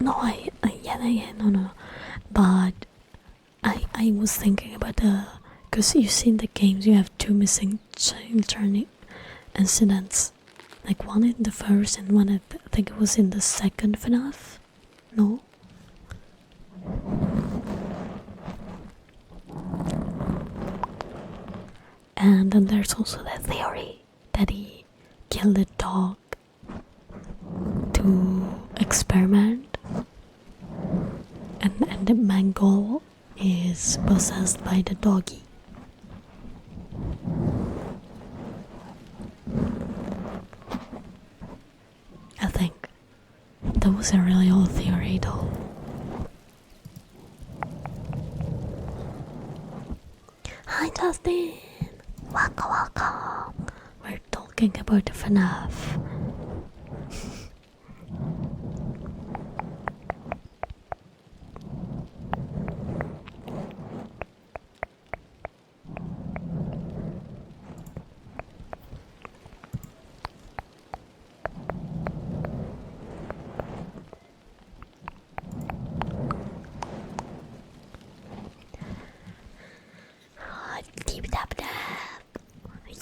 No. But I was thinking about because you see in the games you have two missing children incidents. Like one in the first and one I think it was in the second FNAF. No? And then there's also the theory that he killed the dog to experiment, and the mango is possessed by the doggy. I think that was a really old theory though. Hi Justin! Waka waka! We're talking about the FNAF.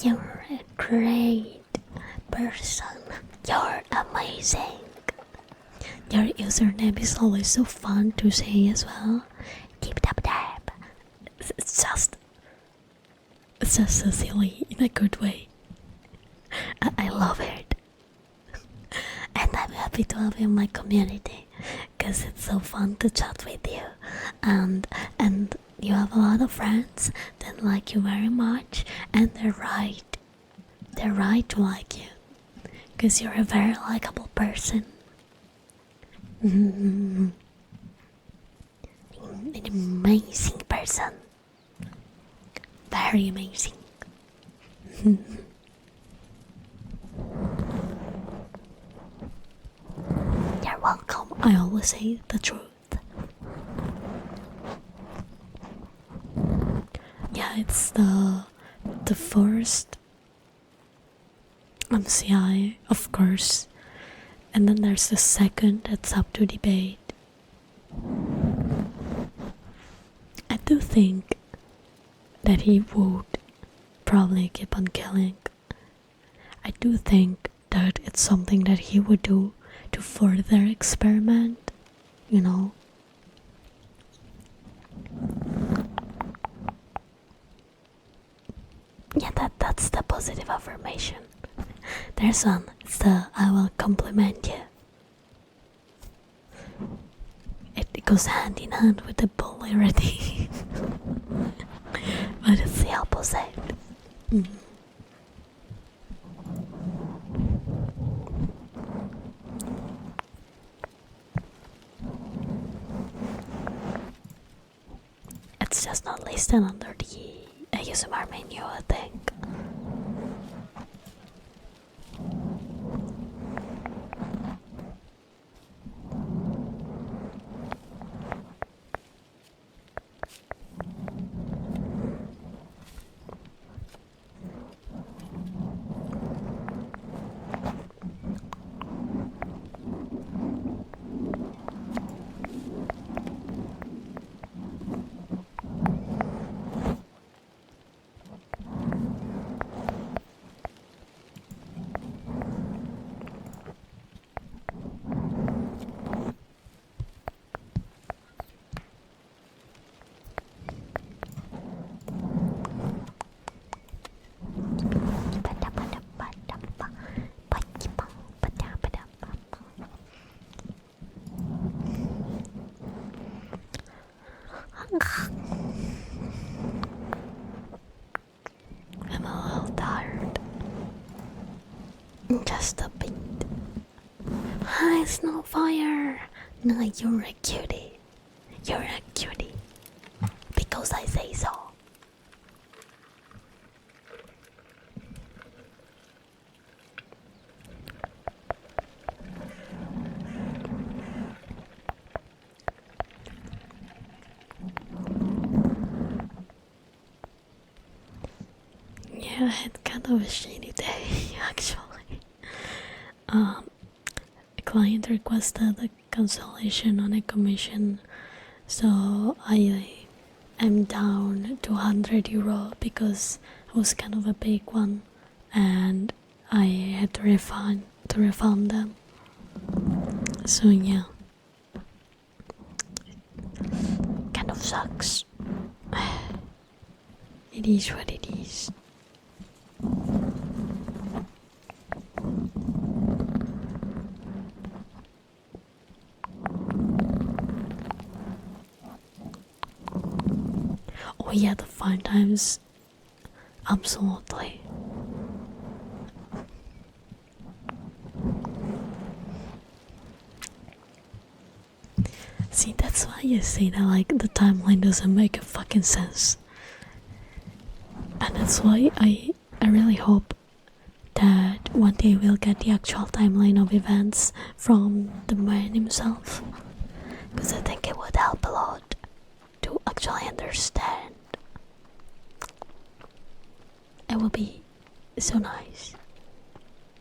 You're a great person. You're amazing. Your username is always so fun to say as well. Keep tap tap. It's just so silly in a good way. I love it. And I'm happy to have you in my community because it's so fun to chat with you. And you have a lot of friends that like you very much, and they're right to like you because you're a very likable person. An amazing person, very amazing. You're welcome. I always say the truth. Yeah, it's the first MCI, of course, and then there's the second that's up to debate. I do think that he would probably keep on killing. I do think that it's something that he would do to further experiment, you know. Yeah, that's the positive affirmation. There's one, it's the I will compliment you. It goes hand in hand with the polarity. But it's the opposite. It's just not listed under the ASMR menu, I think. I'm a little tired. Just a bit. Hi, Snowfire! No, you're a cutie. You're a cutie. Because I say so. Yeah, I had kind of a shady day actually. A client requested a cancellation on a commission, so I am down to €100 because it was kind of a big one, and I had to refund them. So yeah, Kind of sucks. it is what it is. Oh yeah, the fun times. Absolutely. See, that's why you say that like the timeline doesn't make a fucking sense. And that's why I really hope that one day we'll get the actual timeline of events from the man himself. Because I think it would help a lot to actually understand. It will be so nice.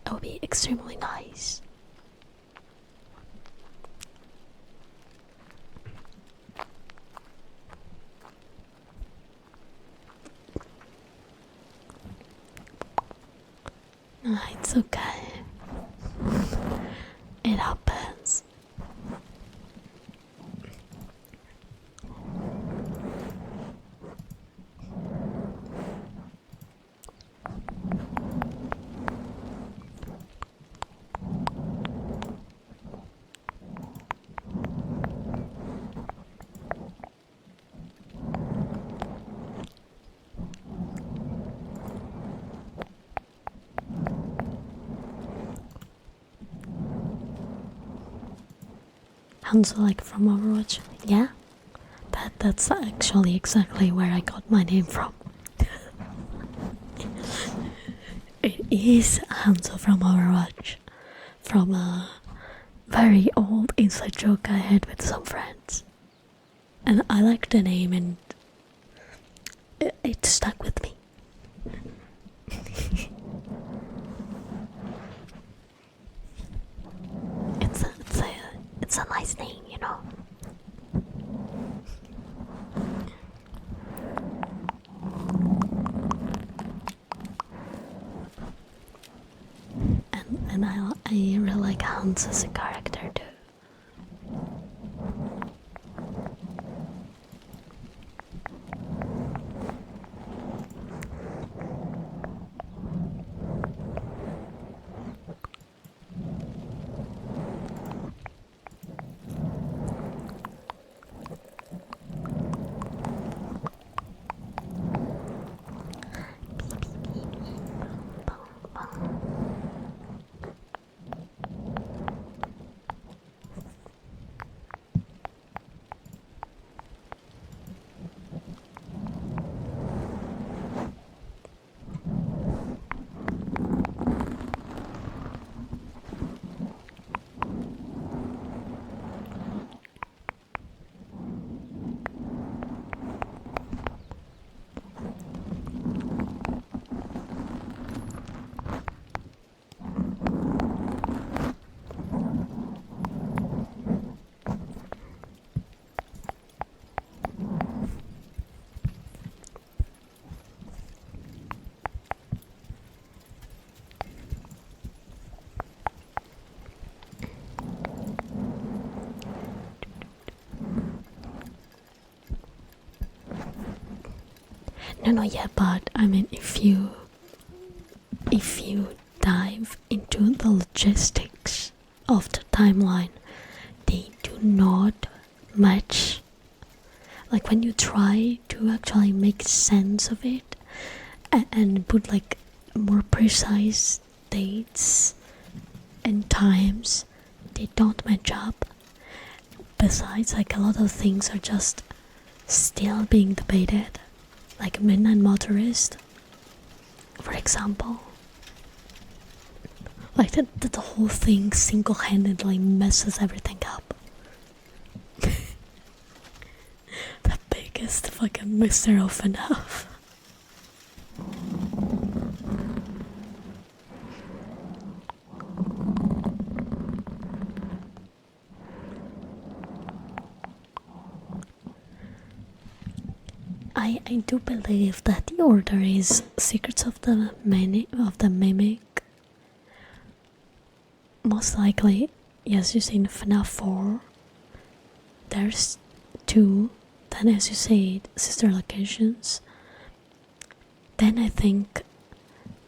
It will be extremely nice. It's okay. It happens. Hanzo, like from Overwatch? Yeah, that's actually exactly where I got my name from. It is Hanzo from Overwatch, from a very old inside joke I had with some friends. And I liked the name and it stuck with me. It's a nice name, you know. And I really like Hans as a character too. No, yeah, but I mean, if you dive into the logistics of the timeline, they do not match. like when you try to actually make sense of it and put like more precise dates and times, they don't match up. Besides, like a lot of things are just still being debated, like Midnight Motorist, for example. Like the whole thing single-handedly messes everything up. The biggest fucking mystery of enough. I do believe that the order is Secrets of the Mimic. Most likely, yes, you say in FNAF 4. There's 2. Then, as you say, sister locations. Then I think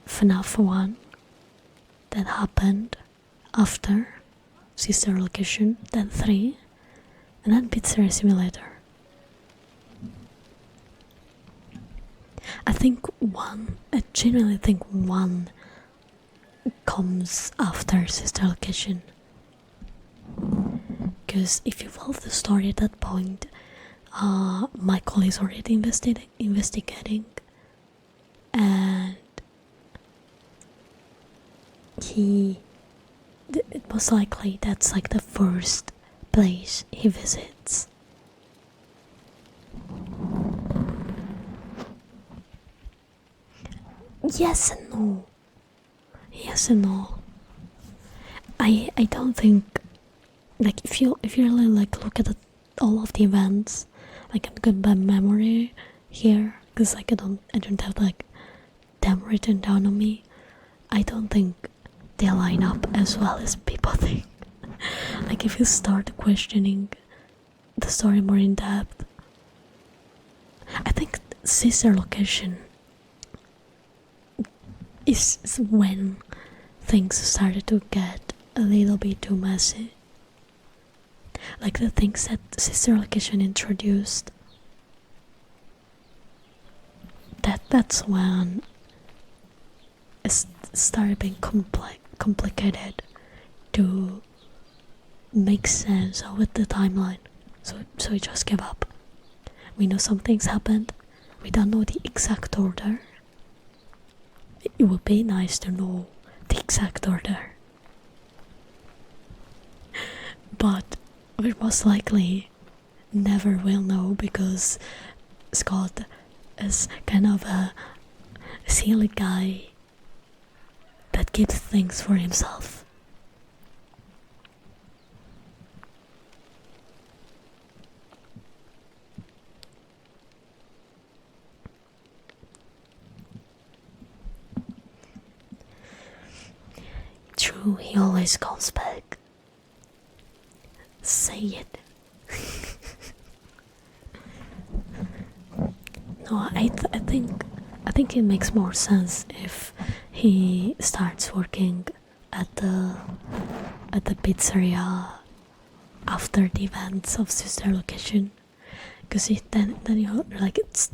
FNAF 1 that happened after sister location. Then 3, and then Pizzeria Simulator. I genuinely think 1 comes after sister location. Because if you follow the story at that point, Michael is already investigating, and it most likely that's like the first place he visits. Yes and no. Yes and no. I don't think, like, if you really like look at all of the events, like I'm good by memory here, because like I don't have like them written down on me. I don't think they line up as well as people think. Like if you start questioning the story more in depth, I think sister location is when things started to get a little bit too messy. Like the things that sister location introduced, that's when it started being complicated to make sense with the timeline. So we just gave up. We know some things happened. We don't know the exact order. It would be nice to know the exact order. But we most likely never will know, because Scott is kind of a silly guy that keeps things for himself. True, he always comes back. Say it. No, I think it makes more sense if he starts working at the pizzeria after the events of sister location, because then you're like, it's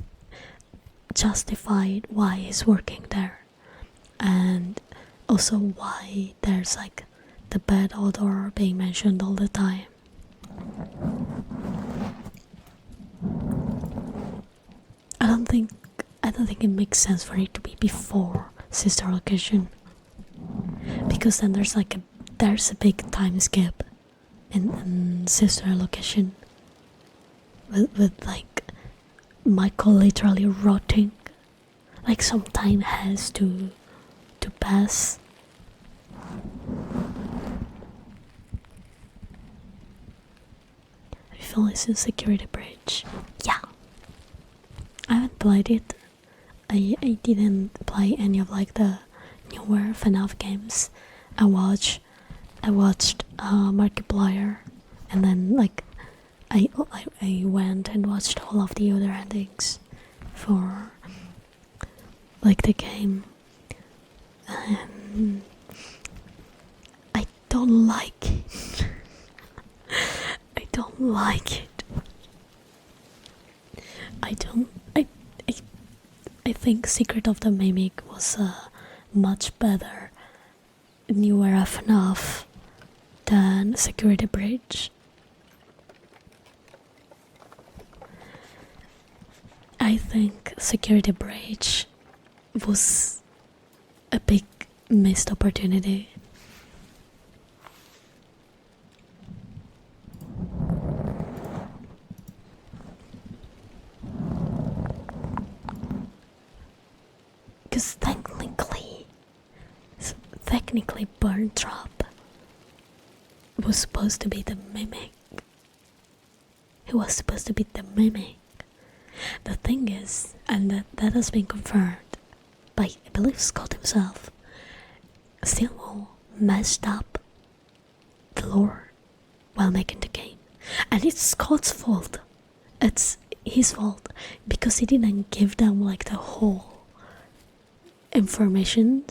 justified why he's working there, and also why there's like the bad odor being mentioned all the time. I don't think it makes sense for it to be before sister location, because then there's a big time skip in sister location with like Michael literally rotting. Like some time has to pass. I feel it's in Security Bridge. Yeah. I haven't played it. I didn't play any of like the newer FNAF games. I watched Markiplier, and then like I went and watched all of the other endings for like the game, and I don't like it. I don't like it. I don't. I, I think Secret of the Mimic was a much better new era FNAF than Security Breach. I think Security Breach was a big missed opportunity. Because technically Burn Trap was supposed to be the Mimic. He was supposed to be the Mimic. The thing is, and that has been confirmed by, I believe, Scott himself, Stillwell messed up the lore while making the game. And it's Scott's fault. It's his fault because he didn't give them like the whole information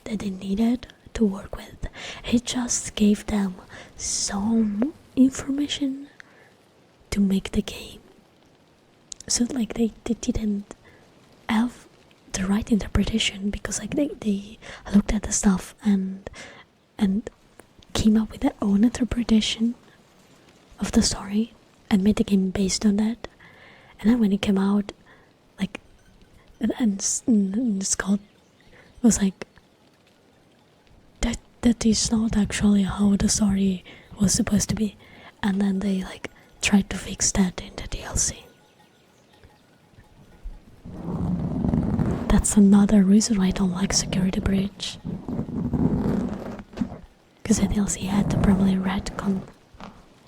that they needed to work with. He just gave them some information to make the game. So like they didn't have the right interpretation, because like they looked at the stuff and came up with their own interpretation of the story and made the game based on that. And then when it came out, like and Scott was like, that is not actually how the story was supposed to be. And then they like tried to fix that in the DLC. That's another reason why I don't like Security Breach. Because the DLC had to probably retcon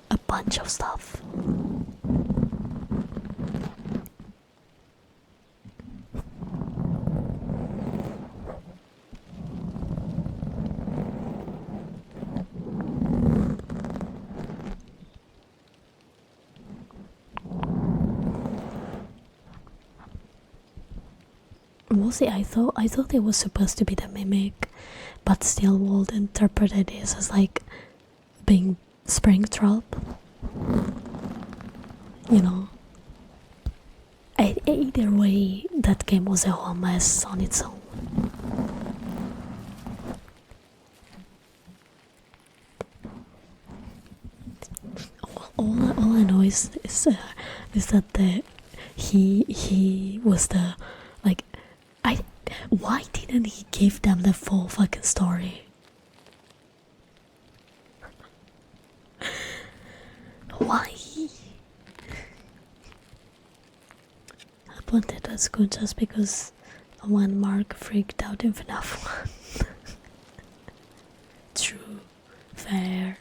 a bunch of stuff. Mostly I thought it was supposed to be the Mimic, but Steelwold interpreted this as like being Springtrap. You know. Either way, that game was a whole mess on its own. All I know is that he was the like. Why didn't he give them the full fucking story? Why? I wanted that school just because when Mark freaked out in FNAF 1. True. Fair.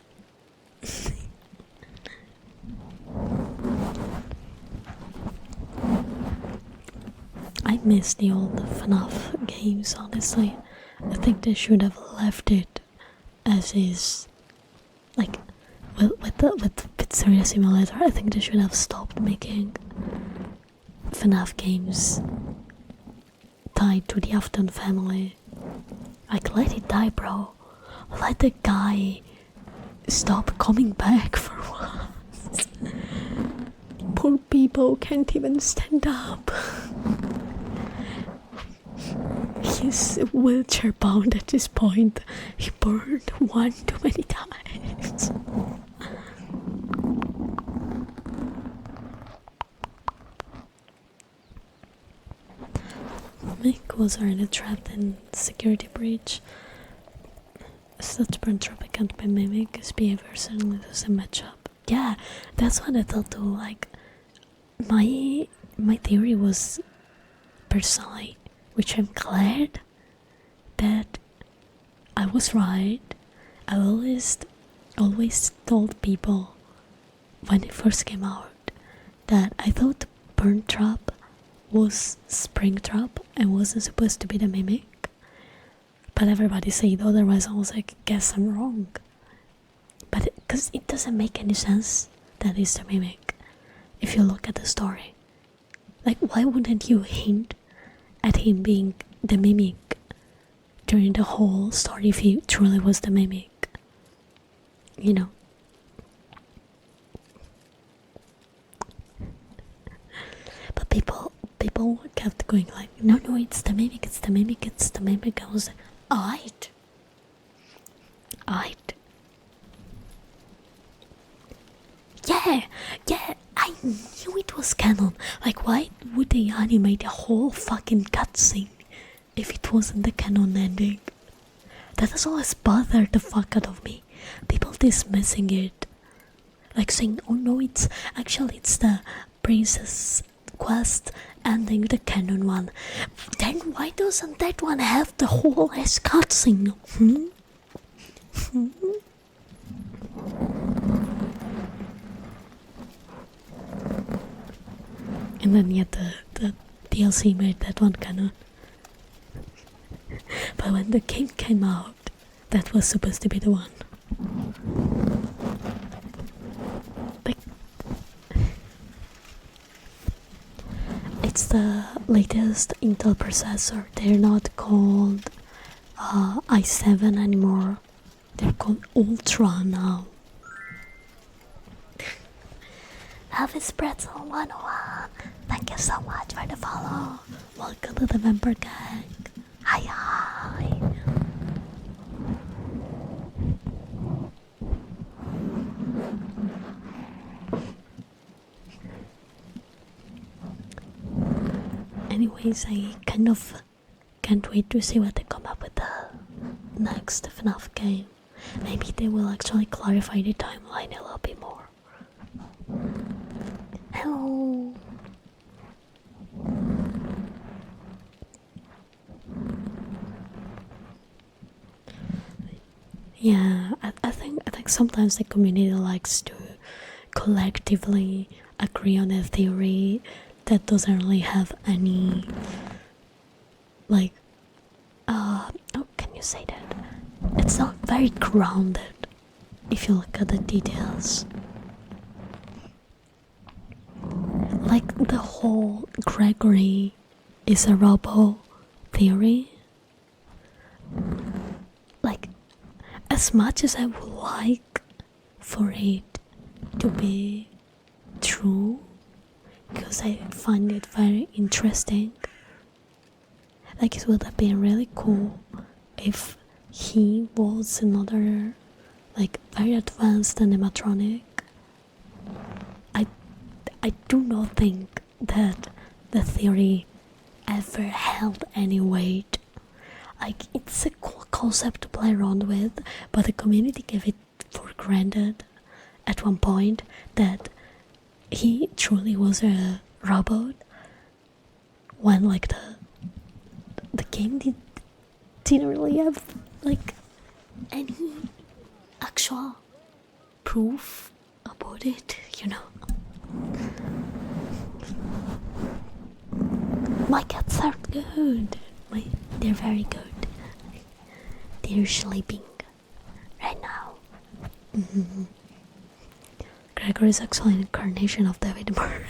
I miss the old FNAF games, honestly. I think they should have left it as is. Like, with Pizzeria Simulator, I think they should have stopped making FNAF games tied to the Afton family. Like, let it die, bro. Let the guy stop coming back for once. Poor people can't even stand up. He's wheelchair bound at this point. He burned one too many times. Mick was already trapped in Security Breach. Such burn trap can't be Mimic, his behavior certainly doesn't match up. Yeah, that's what I thought too. Like, my theory was personally, which I'm glad that I was right. I always told people when it first came out that I thought Burn Trap was Springtrap and wasn't supposed to be the Mimic. But everybody said otherwise. I was like, guess I'm wrong. But because it doesn't make any sense that it's the Mimic if you look at the story. Like, why wouldn't you hint at him being the Mimic during the whole story if he truly was the Mimic? You know. But going like, no, it's the mimic, it's the mimic, it's the mimic. I was like, alright. Yeah, I knew it was canon. Like, why would they animate a whole fucking cutscene if it wasn't the canon ending? That has always bothered the fuck out of me. People dismissing it. Like saying, oh no, it's the Princess Quest ending, the canon one. Then why doesn't that one have the whole ass cutscene? And then yet the DLC made that one canon. But when the game came out, that was supposed to be the one. Like, it's the latest Intel processor. They're not called i7 anymore. They're called Ultra now. Elvis Pretzel 101. Thank you so much for the follow. Welcome to the Vampire Gang. Hi. Anyways, I kind of can't wait to see what they come up with the next FNAF game. Maybe they will actually clarify the timeline a little bit more. Hello. Yeah, I think sometimes the community likes to collectively agree on a theory that doesn't really have any, like, how can you say that? It's not very grounded if you look at the details. Like the whole Gregory is a robo theory. Like, as much as I would like for it to be true, because I find it very interesting, like it would have been really cool if he was another, like, very advanced animatronic. I do not think that the theory ever held any weight. Like, it's a cool concept to play around with, but the community gave it for granted at one point that he truly was a robot, when like the game didn't really have like any actual proof about it, you know. My cats are good. They're very good. They're sleeping right now. Gregor is actually an incarnation of David Murray.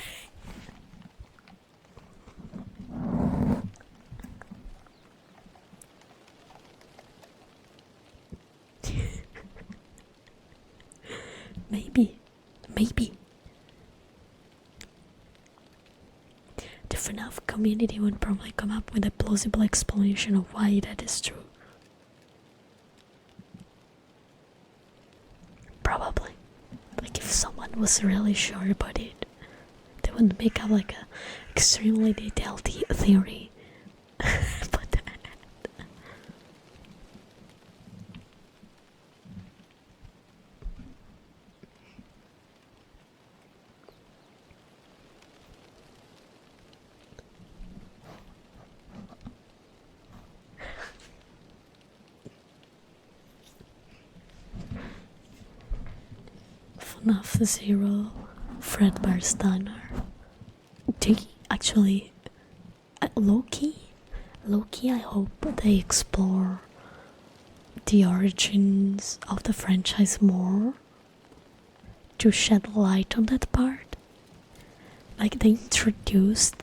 Maybe. The FNAF community would probably come up with a plausible explanation of why that is true. Probably. Like, if someone was really sure about it, they would make up like a extremely detailed theory. But FNAF Zero, Fredbear Steiner. They actually, low-key, I hope they explore the origins of the franchise more, to shed light on that part. Like, they introduced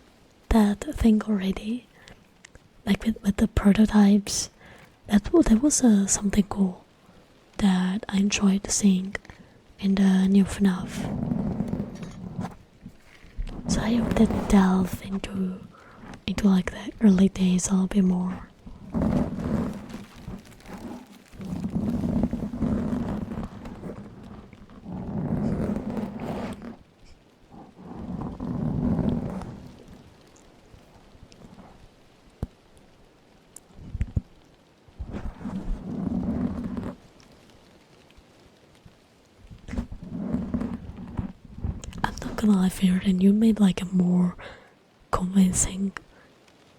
that thing already, like with the prototypes. That was something cool that I enjoyed seeing in the new FNAF. So I hope they delve into into like the early days a little bit more. I'm not gonna lie, Fierden, you made like a more convincing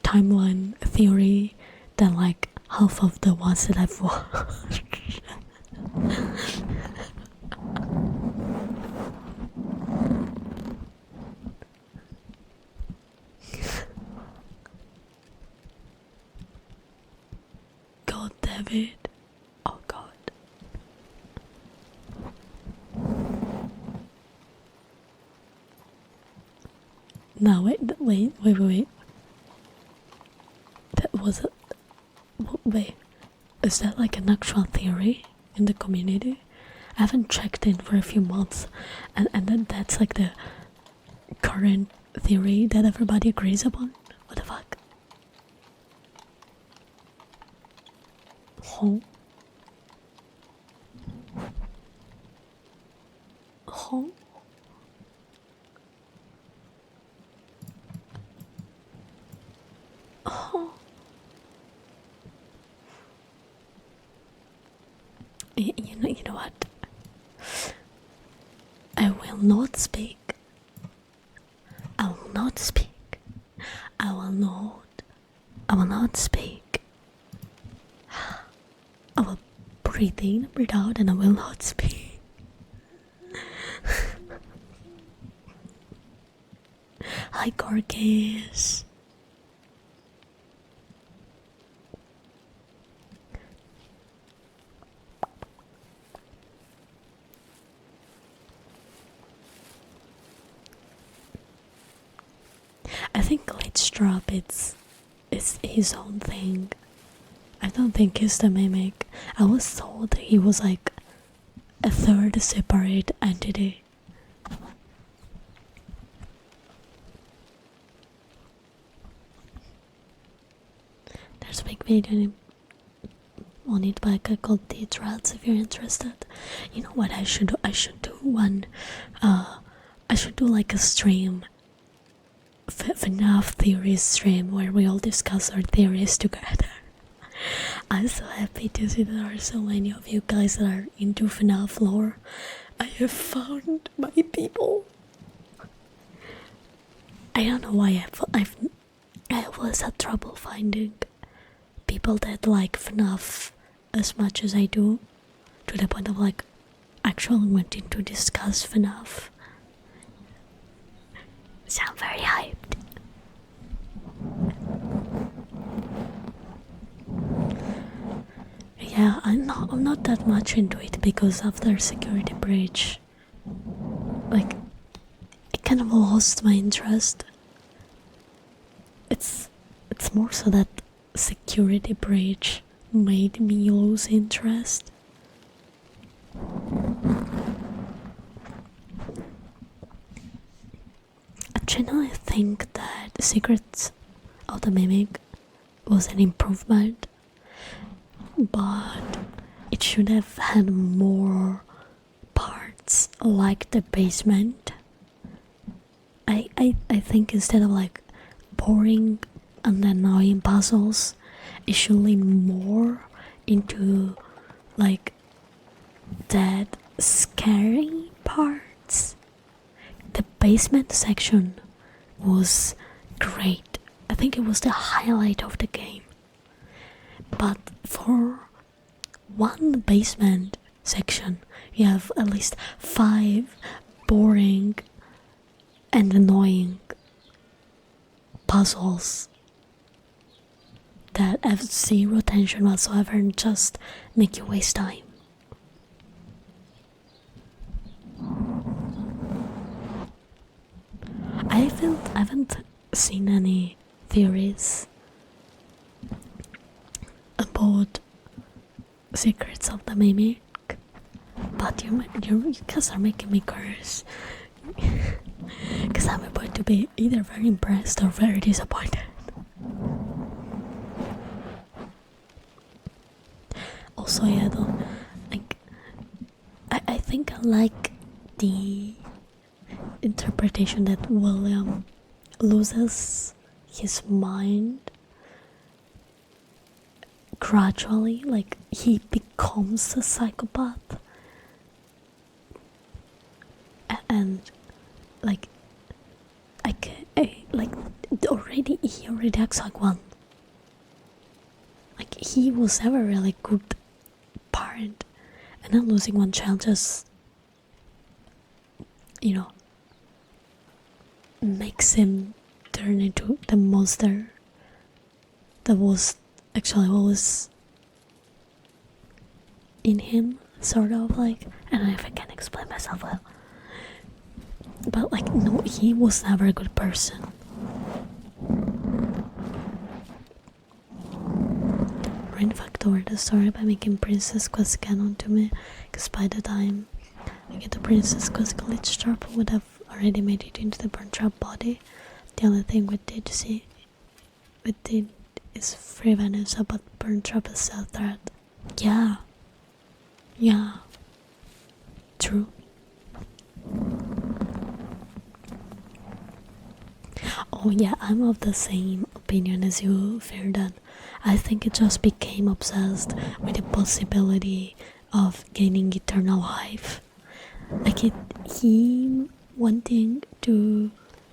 timeline theory than like half of the ones that I've watched. God, David. Oh God. No, wait. That was it. Wait, is that like an actual theory in the community? I haven't checked in for a few months, and then that's like the current theory that everybody agrees upon. What the fuck? Huh? Huh? Huh? You know what? I will not speak. I will not speak. I will not. I will not speak. I will breathe in, breathe out, and I will not speak. Hi, Gorgeous. I think Glitch Drop it's his own thing. I don't think he's the mimic. I was told that he was like a third separate entity. There's a big video on it by a guy called D-Trats if you're interested. You know what I should do? I should do one. I should do like a stream. FNAF theories stream where we all discuss our theories together. I'm so happy to see there are so many of you guys that are into FNAF lore. I have found my people. I don't know why I always had trouble finding people that like FNAF as much as I do, to the point of like actually wanting to discuss FNAF. Sound very hyped. Yeah, I'm not that much into it because after Security Breach, like, I kind of lost my interest. It's more so that Security Breach made me lose interest. I genuinely think that Secrets of the Mimic was an improvement, but it should have had more parts like the basement. I think instead of like boring and annoying puzzles, it should lean more into like that scary parts. The basement section was great. I think it was the highlight of the game. But for one basement section, you have at least 5 boring and annoying puzzles that have zero tension whatsoever and just make you waste time. I haven't seen any theories about Secrets of the Mimic, but you guys are making me curse. Because I'm about to be either very impressed or very disappointed. also, yeah, though, like, I think I like the interpretation that William loses his mind gradually, like he becomes a psychopath, and like like he already acts like one. Like he was never really good parent, and then losing one child just, you know, makes him turn into the monster that was actually always in him, sort of, like. I don't know if I can explain myself well, but like, no, he was never a good person. In fact, over the story by making Princess Quest canon to me, because by the time I get the Princess Quest glitch drop, I would have already made it into the Burn Trap body. The only thing we did is free Vanessa, but Burn Trap is a threat. Yeah. Yeah. True. Oh yeah, I'm of the same opinion as you, Firdan. I think it just became obsessed with the possibility of gaining eternal life. Like he wanting to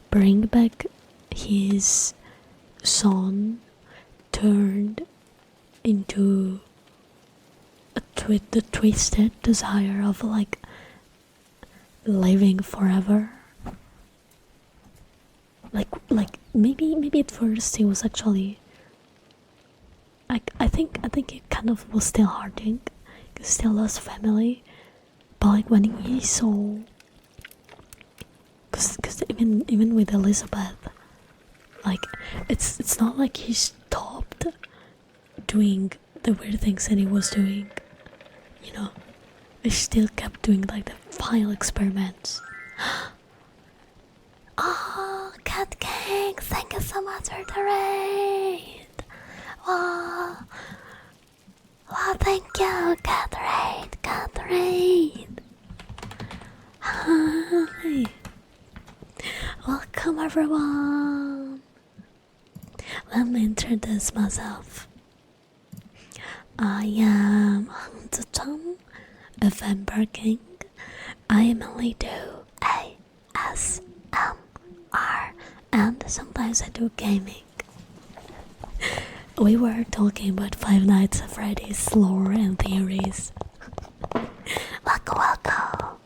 bring back his son turned into the twisted desire of like living forever. Like maybe at first he was actually like, I think it kind of was still hurting, he still lost family, but like when he saw, because even with Elizabeth, like it's not like he stopped doing the weird things that he was doing, you know. He still kept doing like the final experiments. Oh, Cat King, thank you so much for the raid. Wow. Wow, thank you, Cat Raid. Hi. Welcome, everyone. Let me introduce myself. I am Hanzo-Chan, a vampire king. I mainly do ASMR, and sometimes I do gaming. We were talking about Five Nights at Freddy's lore and theories. Welcome.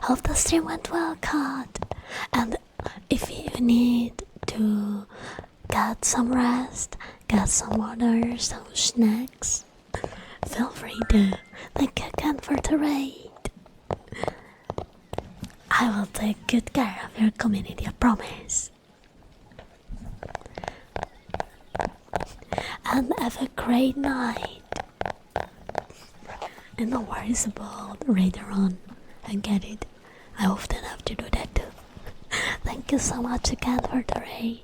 Hope the stream went well, Kat. And if you need to get some rest, get some water, some snacks, feel free to. Thank you again for the raid. I will take good care of your community, I promise. And have a great night. And no worries about later on. I get it. I often have to do that too. Thank you so much again for the raid.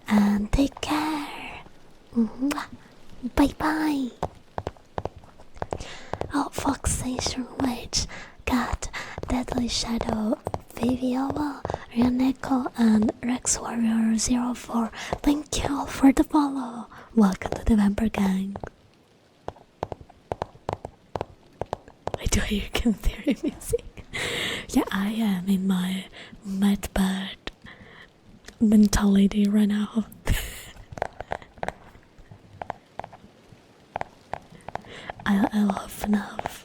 And take care. Bye bye. Oh, Foxation Witch, Cat, Deadly Shadow, Viviola, Ryaneko, and Rex Warrior 04. Thank you all for the follow. Welcome to the Vampire Gang. I do hear game theory music. Yeah, I am in my mad bad mentality right now. I love FNAF.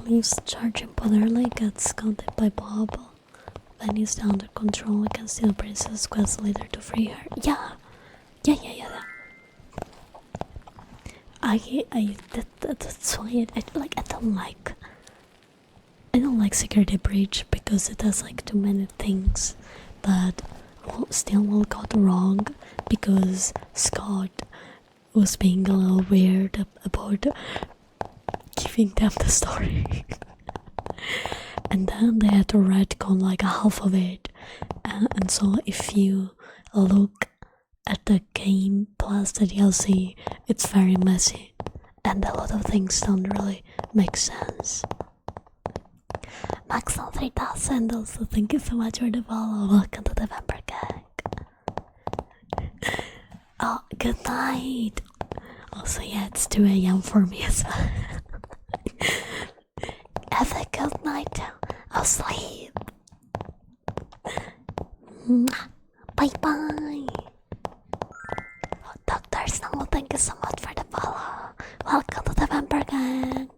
Leaves charging Poderly gets counted by Bob. Then he's under control. We can steal Princess Quest later to free her. Yeah. That's why I don't like Security Breach, because it has like too many things that will go wrong, because Scott was being a little weird about giving them the story. And then they had to retcon like half of it. And so if you look at the game plus the DLC, it's very messy. And a lot of things don't really make sense. Max on 3000 also, thank you so much for the follow. Welcome to the Vampire Gang. Oh, good night. Also, yeah, it's 2 a.m. for me as well. Have a good night. I'll sleep. Bye bye. Oh, Dr. Snow, thank you so much for the follow. Welcome to the Vampire Gang.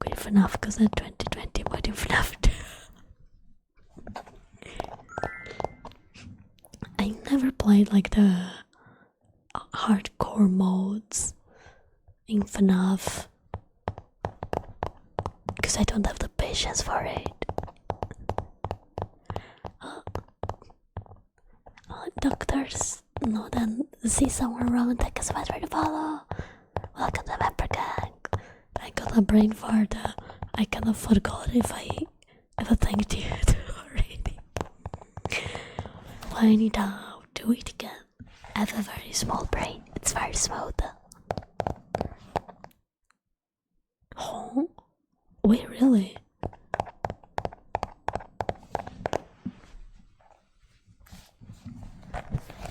Quit FNAF because that 2020 might have FNAF. I never played like the hardcore modes in FNAF because I don't have the patience for it. Doctors, no, then see somewhere around. Thank you so much for the follow. Welcome to the Vampire Gang. I got a brain fart. I kind of forgot if I ever thanked you already. Well, I need to do it again. I have a very small brain. It's very smooth. Oh, wait, really?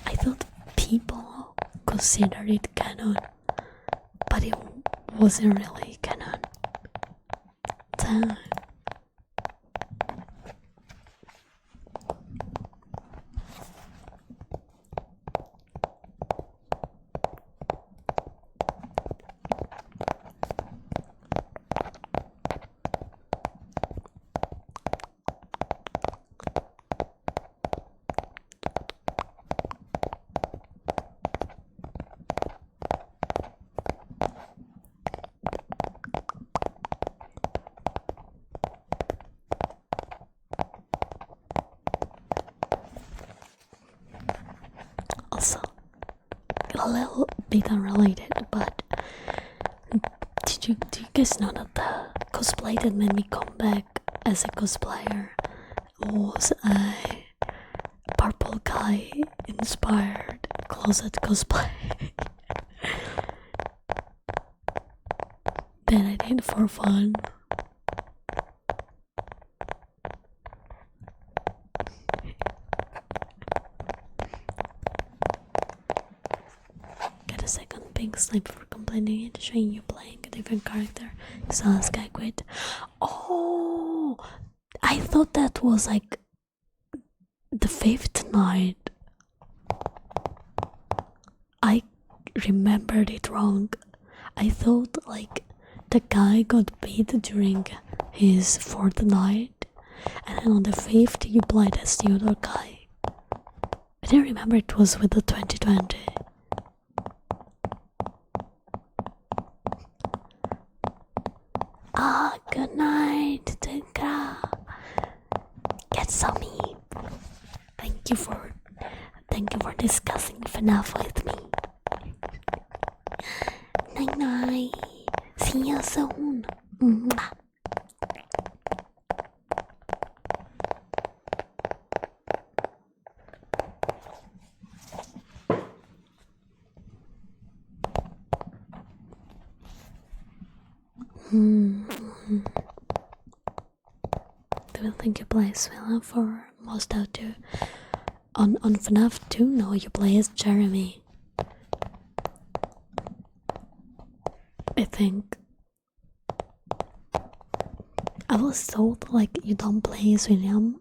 I thought people considered it canon, but it wasn't really canon. Damn. Also, a little bit unrelated, but do you guys know that the cosplay that made me come back as a cosplayer was a purple guy inspired closet cosplay that I did for fun. Get a second pink slip for complaining it, showing you playing a different character. So this guy quit. Oh, I thought that was like the 5th night. I remembered it wrong. I thought like the guy got beat during his 4th night, and then on the 5th you played as the other guy. I didn't remember it was with the 2020. Ah, good night, Tinka. Get some meat. Thank you for discussing FNAF with me. Night night. See you soon. Mwah. Do you think you play as Willa for most out to on FNAF 2? No, you play as Jeremy. I think I was told like you don't play as William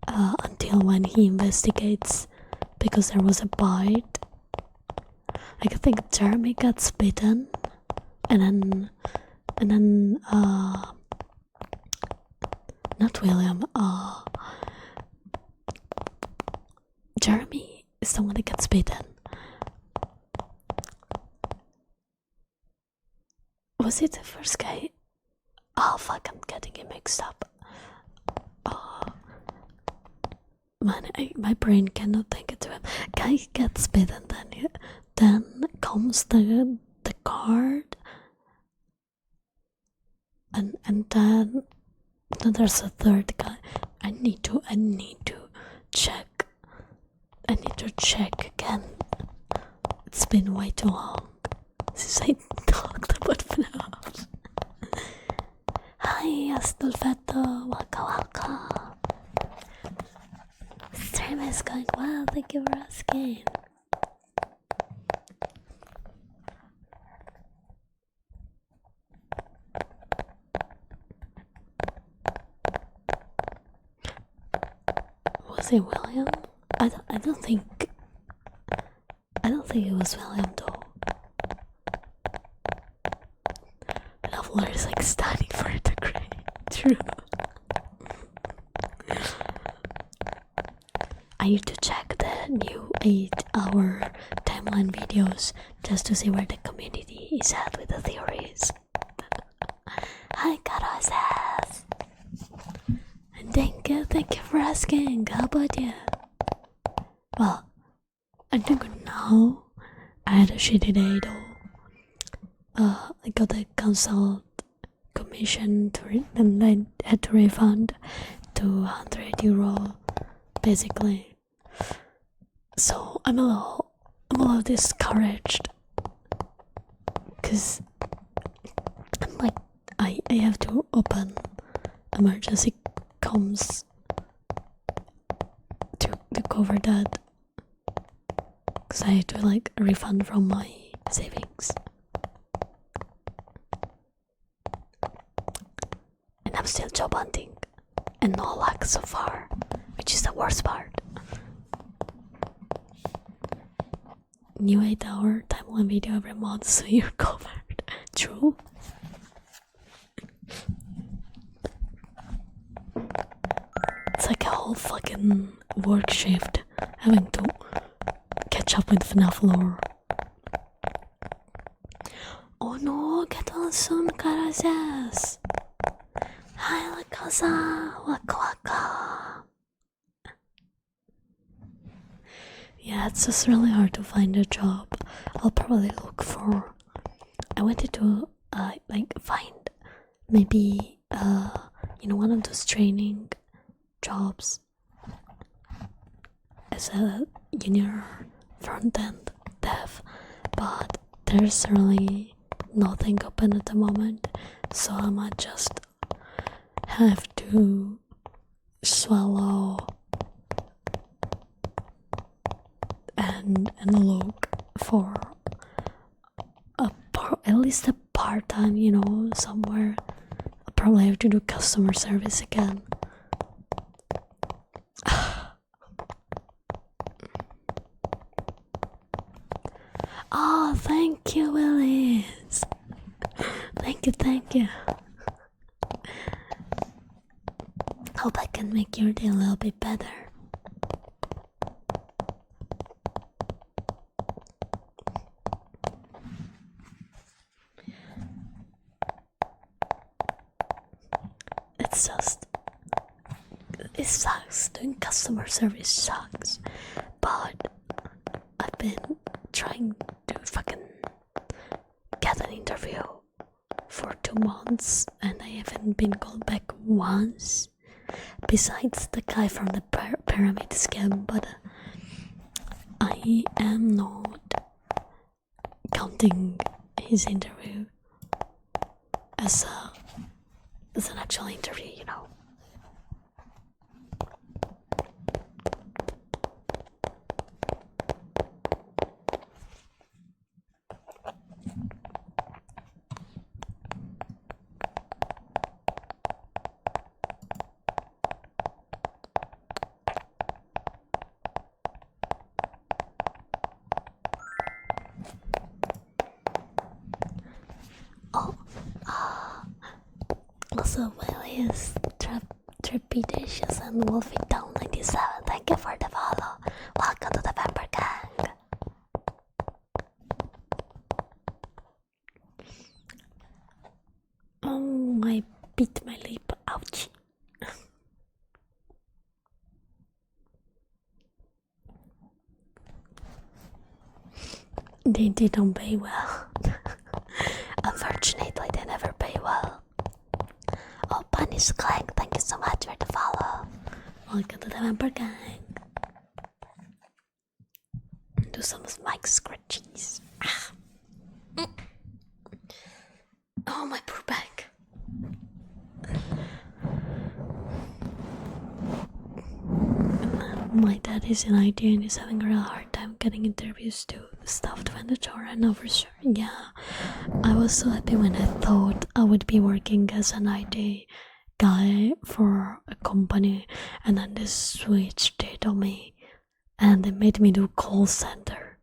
until when he investigates because there was a bite. Like I think Jeremy got bitten and then not William, Jeremy is the one that gets bitten. Was it the first guy? Oh fuck, I'm getting it mixed up. my brain cannot think it to him. Guy gets bitten, then comes the guard, and then there's a third guy. I need to check. I need to check again. It's been way too long since I talked about FNAF. Hi, Astolfeto. Welcome. Stream is going well. Thank you for asking. Was it William? I don't think it was William though. Leveler is like standing for the grade. True. I need to check the new 8-hour timeline videos just to see where the community is at with the theories. Hi, Carosas. And thank you for asking. How about you? Well, I think now I had a shitty day though. I got a consult commission and I had to refund €200 basically. So I'm a little discouraged because I have to open emergency comms to cover that because I had to refund from my savings. And I'm still job hunting and no luck so far, which is the worst part. New 8-hour timeline video every month, so you're covered. True. It's like a whole fucking work shift having to catch up with FNAF lore. Oh no, get well soon, Carasas. Hi, La Casa. Waka. Yeah, it's just really hard to find a job. I'll probably look for. I wanted to find maybe one of those training jobs as a junior front end dev, but there's really nothing open at the moment, so I might just have to swallow and look for at least a part-time, somewhere. I'll probably have to do customer service again. Oh, thank you, Willis. Thank you. Hope I can make your day a little bit better. It sucks. Doing customer service sucks. But I've been trying to fucking get an interview for 2 months and I haven't been called back once. Besides the guy from the pyramid scam, but I am not counting his interview as an actual interview, Also, Willius, Trepidatious and Wolfie Down 97, thank you for the follow. Welcome to the Vampire Gang. Oh, I bit my lip. Ouch. They don't pay well. Unfortunately, they never pay well. Oh, Punish Clank, thank you so much for the follow. Welcome to the member gang. Do some mic scratchies. Oh, my poor back. My dad is in ITA and he's having a real hard time getting interviews to staff to manager and officer. Yeah, I was so happy when I thought I would be working as an IT guy for a company, and then they switched it on me and they made me do call center.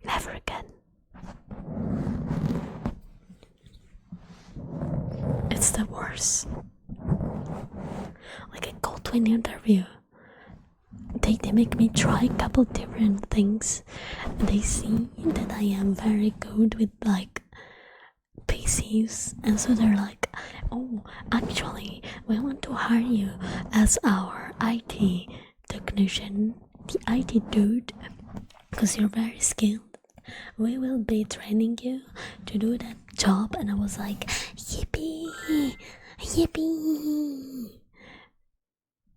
Never again. It's the worst. Like I go to an interview, they make me try a couple different things. They see that I am very good with like PCs, and so they're like, oh, actually we want to hire you as our IT technician, the IT dude, because you're very skilled. We will be training you to do that job. And I was like, yippee, yippee.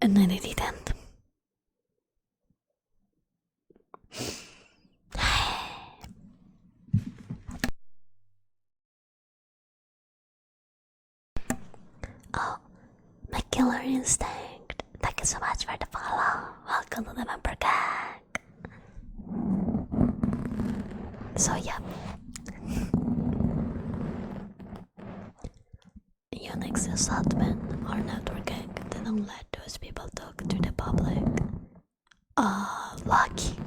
And then it didn't. Oh, my killer instinct. Thank you so much for the follow. Welcome to the member gang. So yeah. Unix is admin or networking. They don't let those people talk to the public. Lucky.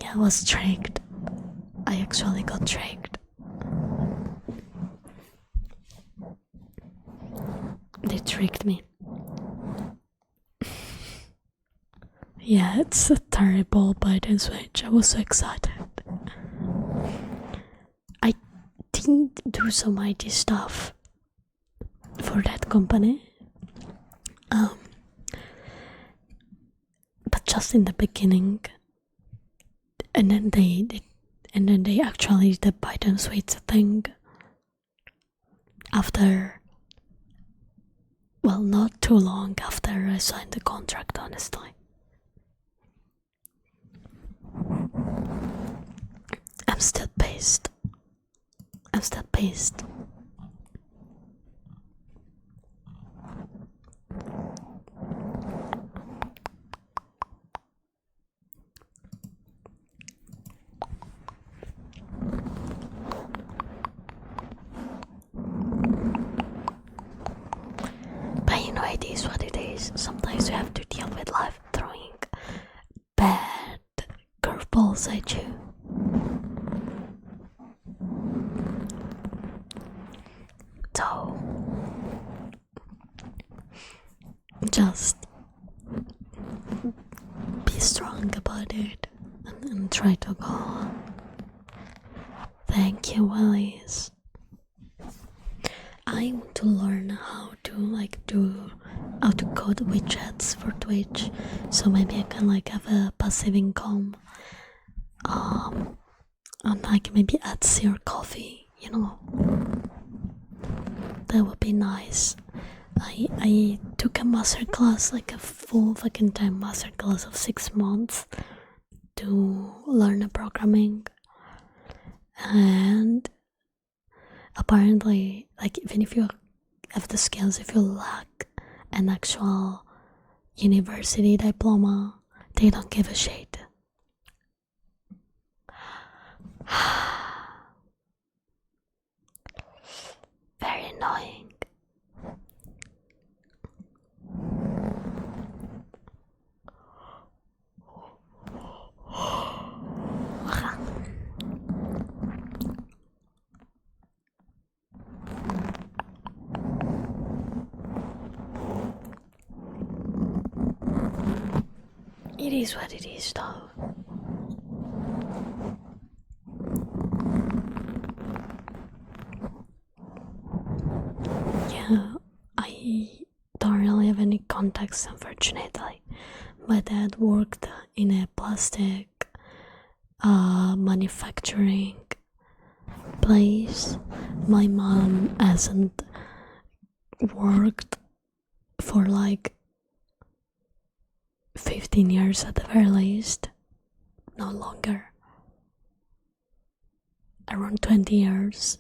Yeah, I was tricked. I actually got tricked. They tricked me. Yeah, it's a terrible Biden switch. I was so excited. I didn't do some IT stuff for that company. But just in the beginning. And then they actually did the Biden switch thing after, well, not too long after I signed the contract, honestly. I'm still pissed. But you know, it is what it is. Sometimes you have to deal with life throwing bad curveballs at you. So Just be strong about it and try to go on. Thank you, Willis. I want to learn how to code widgets for Twitch, so maybe I can have a passive income, and maybe Etsy or coffee, that would be nice. I took a masterclass, a full fucking time masterclass of 6 months to learn programming, and apparently, even if you have the skills, if you lack an actual university diploma, they don't give a shit. very annoying. It is what it is, though. Yeah, I don't really have any contact effects, unfortunately. My dad worked in a plastic manufacturing place. My mom hasn't worked for like 15 years at the very least, no longer, around 20 years.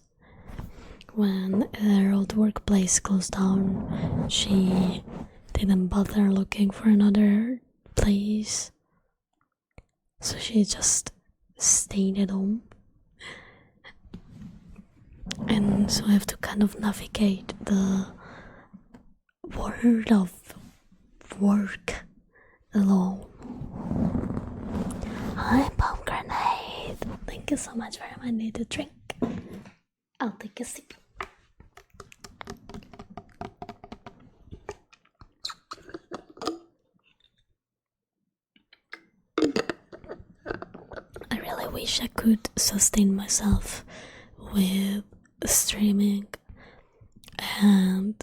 When her old workplace closed down, she didn't bother looking for another place, so she just stayed at home. And so I have to kind of navigate the world of work alone. Hi, pomegranate. Thank you so much for reminding me to drink. I'll take a sip. I really wish I could sustain myself with streaming and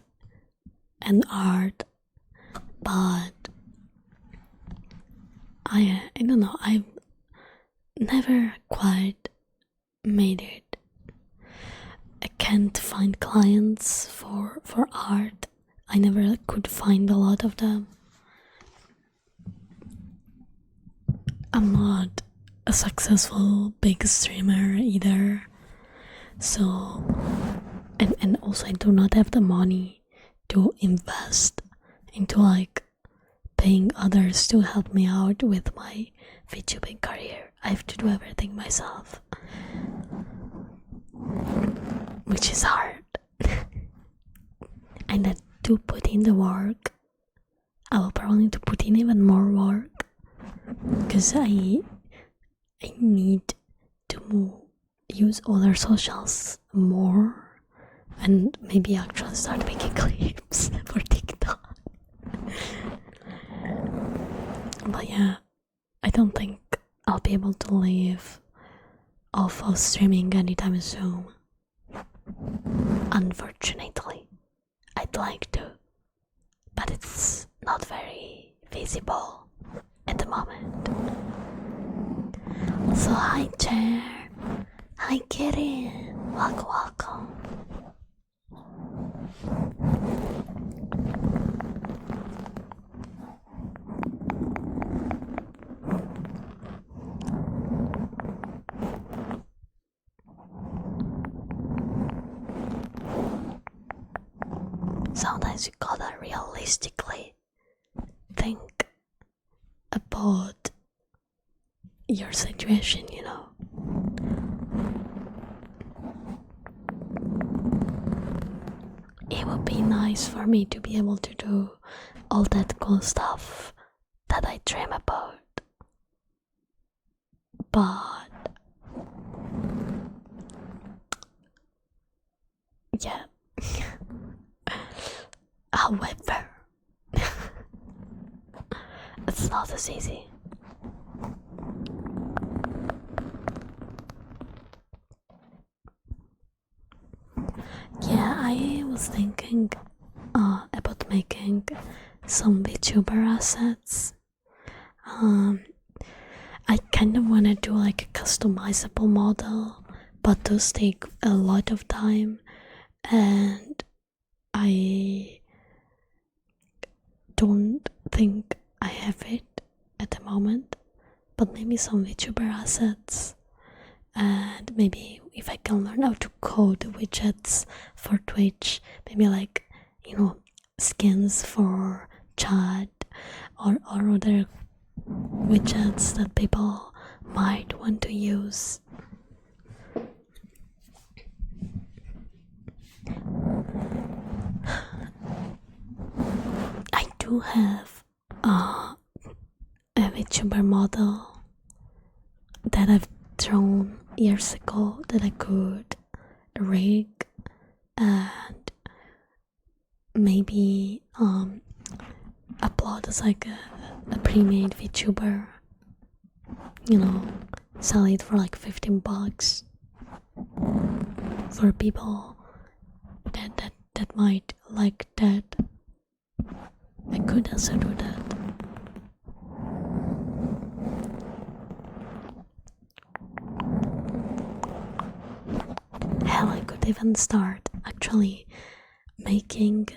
art, but I don't know, I've never quite made it. I can't find clients for art. I never could find a lot of them. I'm not a successful big streamer either, so and also I do not have the money to invest into like paying others to help me out with my VTubing career. I have to do everything myself, which is hard. I need to put in the work. I will probably need to put in even more work because I need to use other socials more and maybe actually start making clips for TikTok. But yeah, I don't think I'll be able to live off of streaming anytime soon. Unfortunately, I'd like to, but it's not very visible at the moment. So hi, Chair. Hi, Kitty. Welcome. Sometimes you gotta realistically think about your situation, you know. It would be nice for me to be able to do all that cool stuff that I dream about, but yeah. However, it's not as easy. Yeah, I was thinking about making some VTuber assets. I kind of want to do like a customizable model, but those take a lot of time, and I don't think I have it at the moment. But maybe some VTuber assets, and maybe if I can learn how to code widgets for Twitch, maybe like, you know, skins for chat or other widgets that people might want to use. I do have a VTuber model that I've drawn years ago that I could rig and maybe upload as like a pre-made VTuber, you know, sell it for like $15 for people that might like that. I could also do that. Hell, I could even start actually making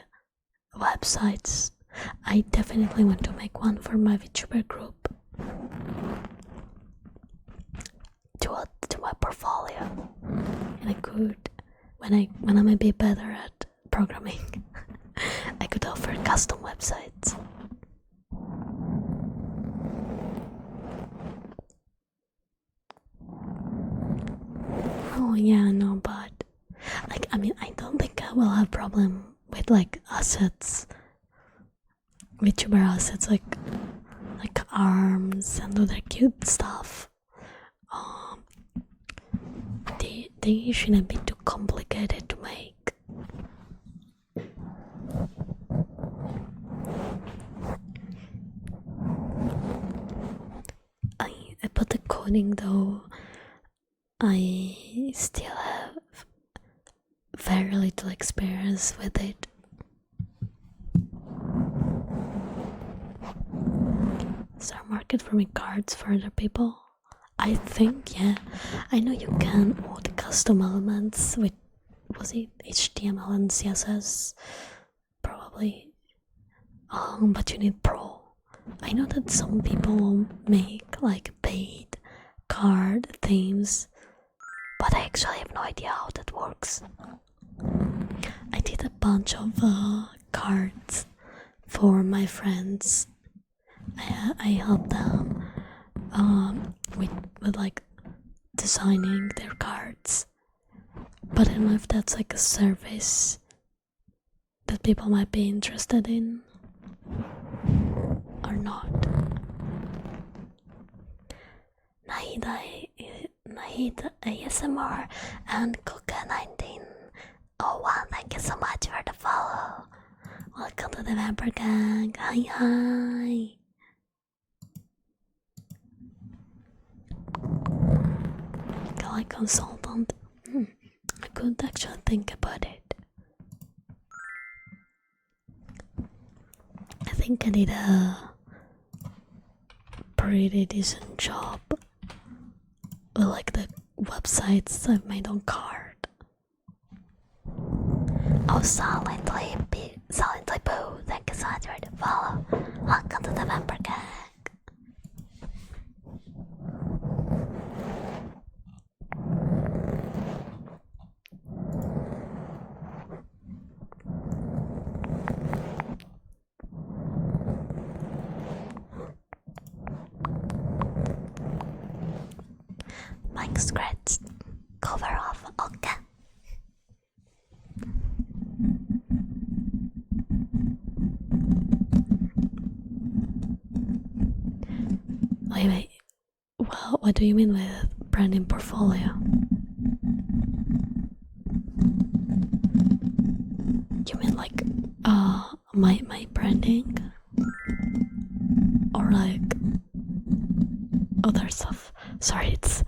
websites. I definitely want to make one for my VTuber group. To my portfolio. And I could, when I'm a bit better at programming, I could offer custom websites. Oh yeah, no, but like, I mean, I don't think I will have problem with like assets, VTuber assets, like arms and other cute stuff. They shouldn't be too complicated to make. But the coding though, I still have very little experience with it. Is there a market for me cards for other people? I think, yeah. I know you can add custom elements with, was it HTML and CSS? Probably. But you need Pro. I know that some people make like paid card themes, but I actually have no idea how that works. I did a bunch of cards for my friends. I helped them with like designing their cards, but I don't know if that's like a service that people might be interested in or not. Nahida ASMR and Kuka1901, thank you so much for the follow. Welcome to the Vamper Gang. Hi. Like consultant. I couldn't actually think about it. I think I did a pretty decent job with like the websites I've made on card. Oh, Silently Boo, thank you so much for the follow. Welcome to the Vamper Gang. Mic scratch, cover off, okay. Wait. Well, what do you mean with branding portfolio? You mean like my branding? Or like other stuff? Sorry, it's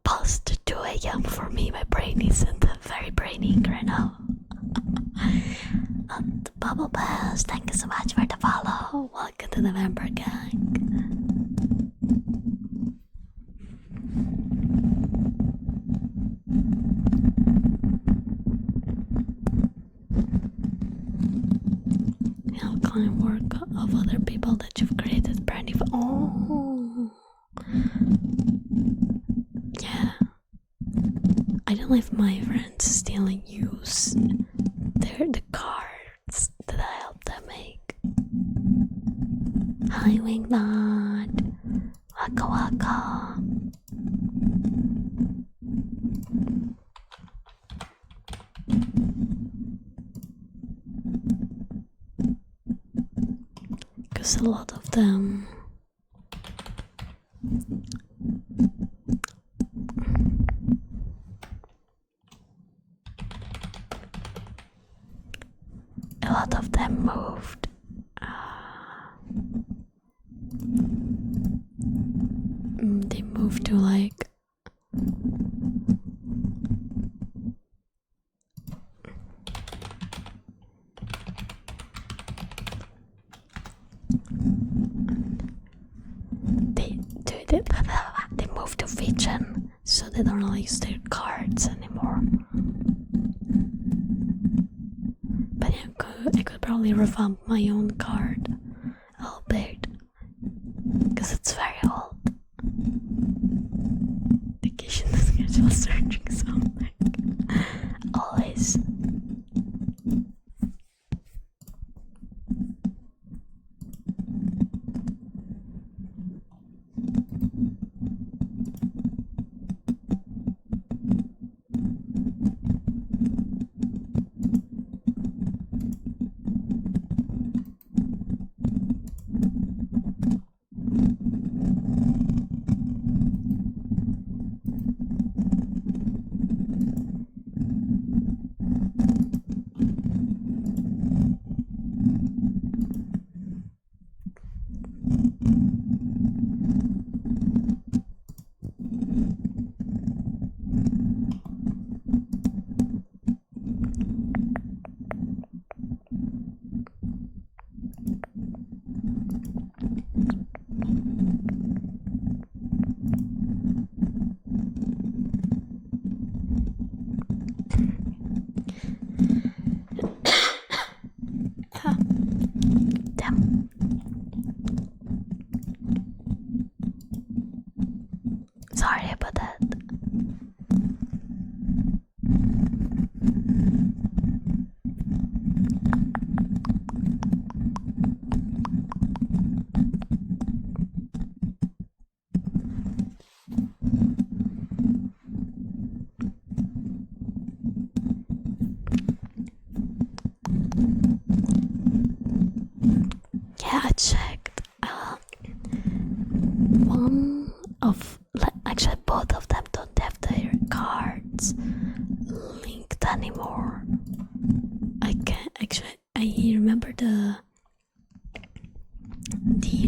past 2 a.m. for me. My brain isn't very braining right now. Bubble Bass, thank you so much for the follow. Welcome to the Vamper Gang. What kind of work of other people that you've created branding for? Oh, yeah. I don't know if my friends still use the cards that I helped them make. Hi, Wingnut. Waka waka. Because a lot of them moved. They moved to like they don't really use their cards anymore. But yeah, I could probably revamp my own card a little bit, because it's very old. Vacation schedule searching something. Always. Damn. Sorry about that. Yeah, I checked. One of, actually, both of them don't have their cards linked anymore. I can't actually. I remember the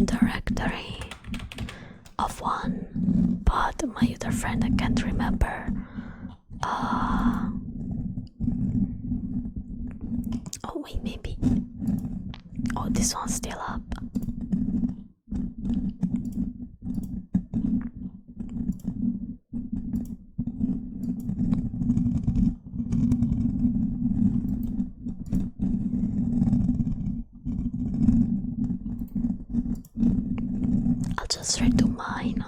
directory of one, but my other friend I can't remember. Oh wait, maybe. Oh, this one's still up. I'll just redo mine.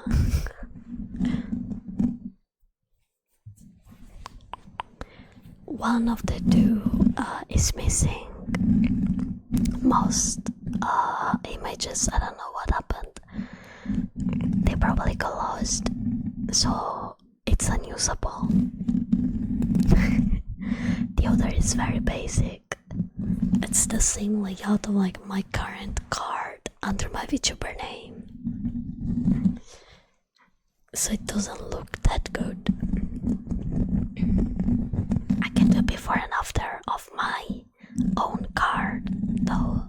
One of the two is missing. Most images, I don't know what happened. They probably got lost, so it's unusable. The other is very basic. It's the same layout of like my current card under my VTuber name, so it doesn't look that good. I can do before and after of my own card though.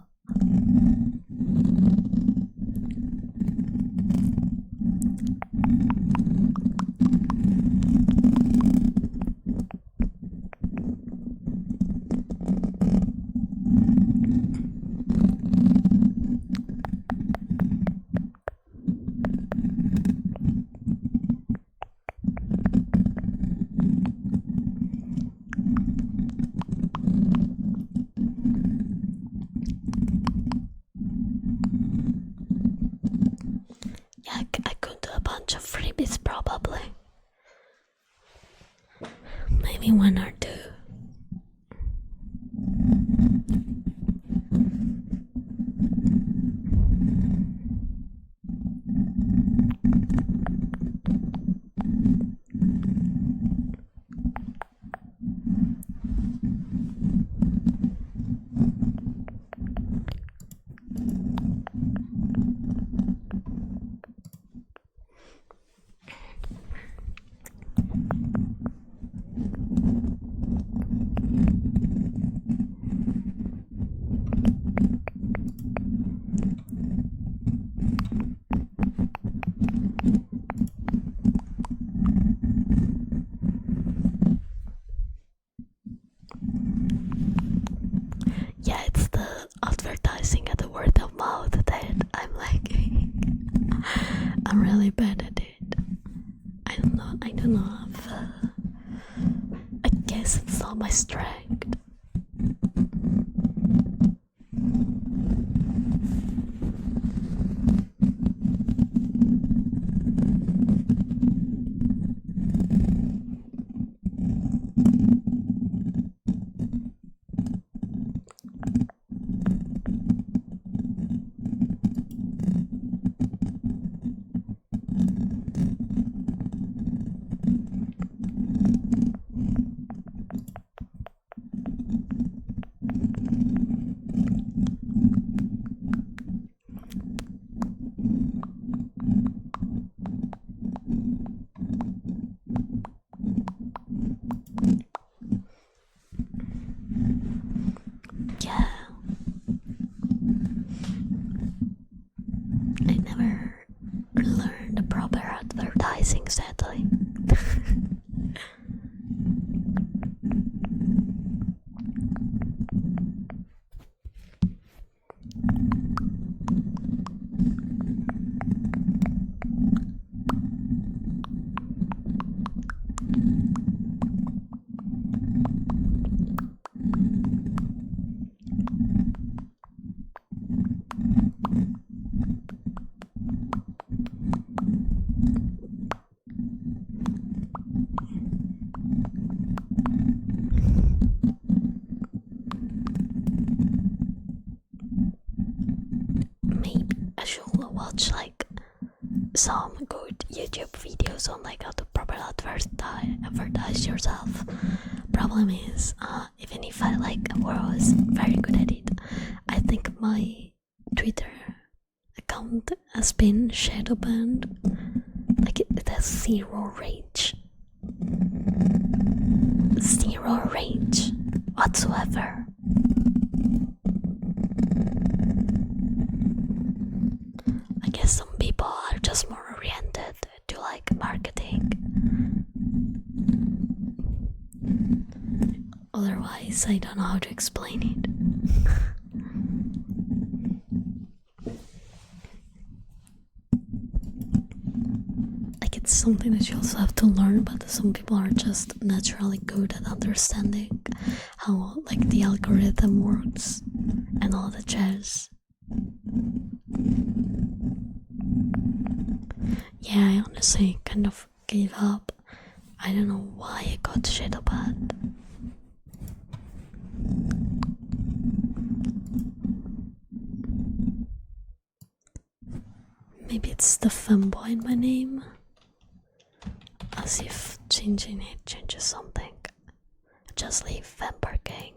I could do a bunch of freebies probably. Maybe one or two. Yeah, it's the advertising and the word of mouth that I'm lacking. I'm really bad at it. I know don't have. I guess it's not my strength. Yeah. I never learned the proper advertising, sadly. Maybe I should watch like some good YouTube videos on like how to properly advertise yourself. Problem is, even if I was very good at it, I think my Twitter account has been shadow banned. Like it has zero range whatsoever. I guess some people are just more oriented to like marketing. Otherwise, I don't know how to explain it. Like it's something that you also have to learn, but some people are just naturally good at understanding how like the algorithm works and all the jazz. Yeah, I honestly kind of gave up. I don't know why I got shadow banned. Maybe it's the femboy in my name. As if changing it changes something. Just leave Vampire Gang.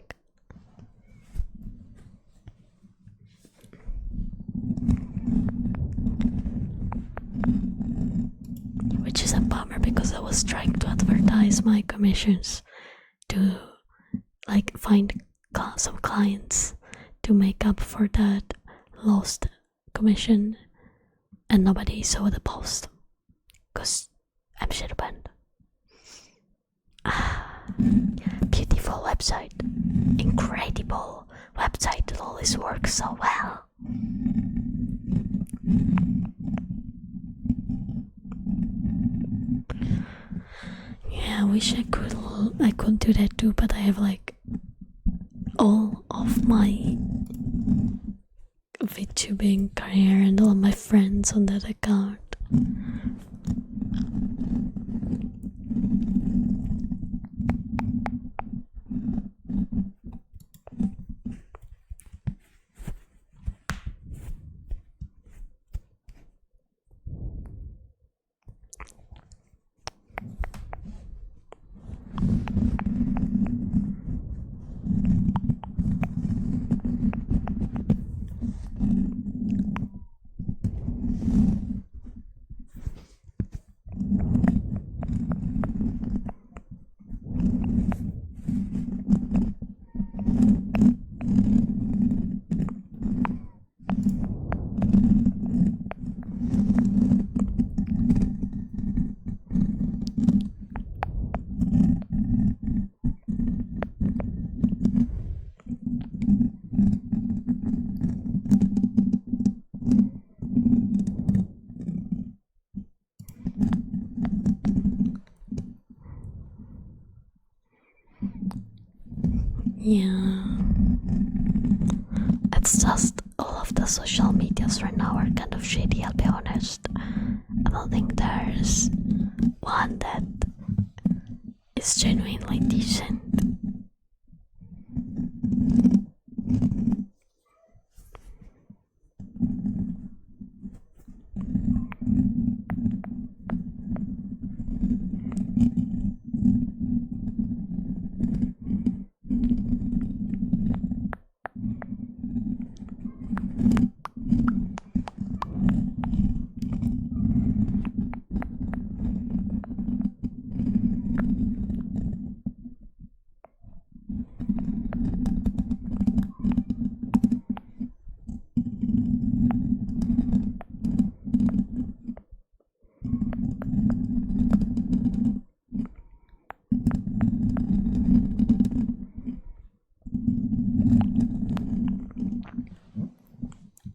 Which is a bummer because I was trying to advertise my commissions to like find some clients to make up for that lost commission, and nobody saw the post because I'm shadow banned. Beautiful website, incredible website that always works so well. Yeah, I wish I could do that too, but I have like all of my VTubing career and all my friends on that account. Yeah. It's just all of the social medias right now are kind of shady, I'll be honest. I don't think there's one that is genuinely decent.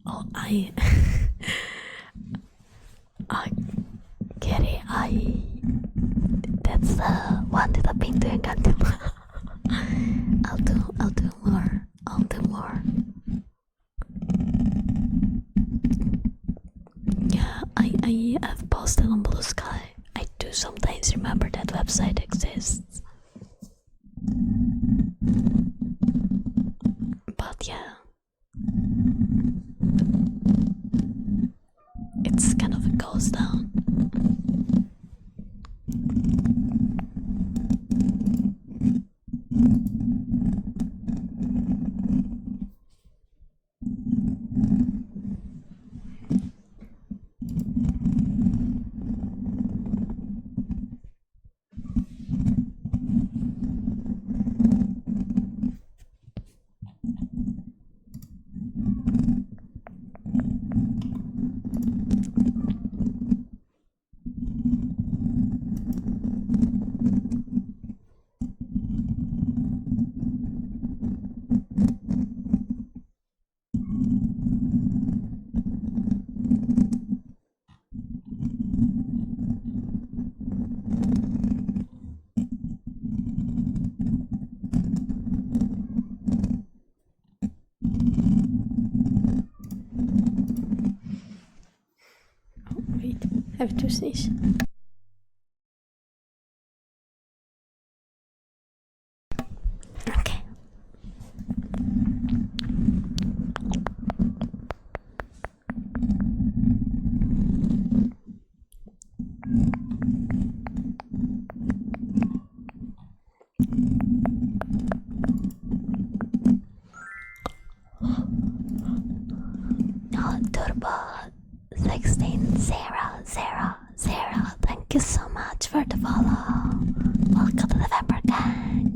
Oh, I Gary, that's the one that I've been doing until I'll do more. I'll do more. yeah, I have posted on Blue Sky. I do sometimes remember that website exists. But yeah, it's kind of a ghost town. Oh wait, I have to sneeze. Okay. Turbo 16000. Thank you so much for the follow. Welcome to the Vampire Gang.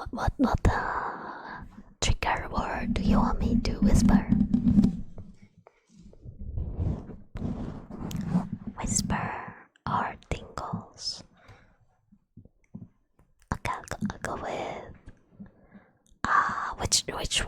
What trigger word do you want me to whisper? Whisper or tingle?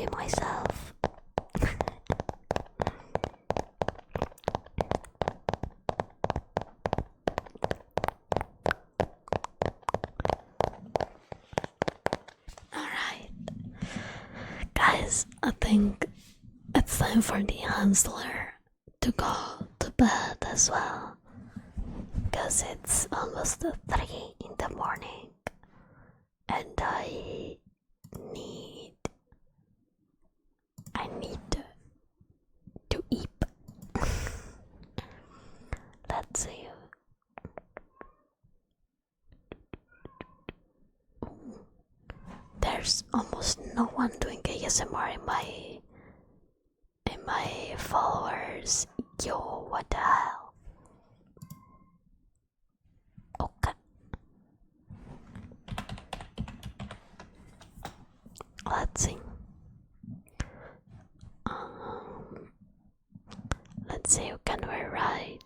be myself. Alright, guys, I think it's time for the handler to go to bed as well, because it's almost 3 in the morning and I need to eat. Let's see. There's almost no one doing ASMR in my followers. Yo, what the hell? Okay. Let's see. Let's see who can we ride.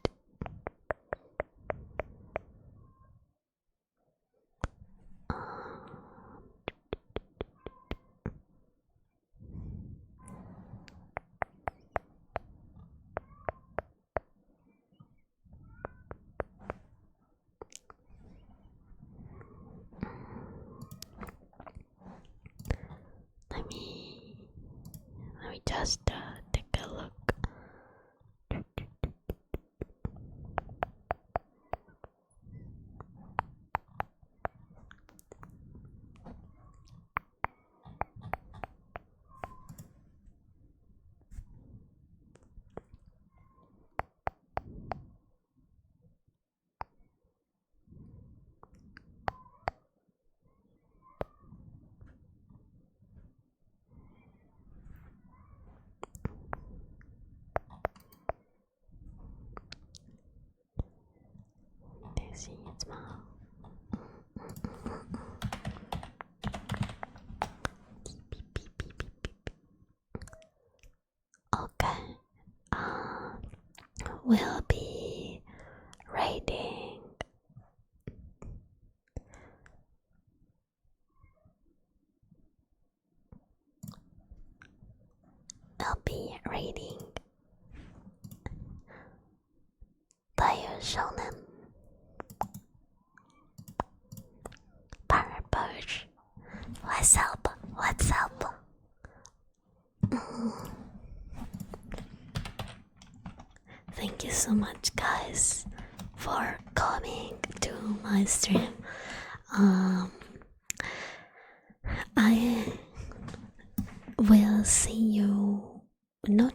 Let me just take a look. See, it's my okay. We'll be raiding Taiyo Shonen Power Push. Let's help. Thank you so much, guys, for coming to my stream. I will see you. Not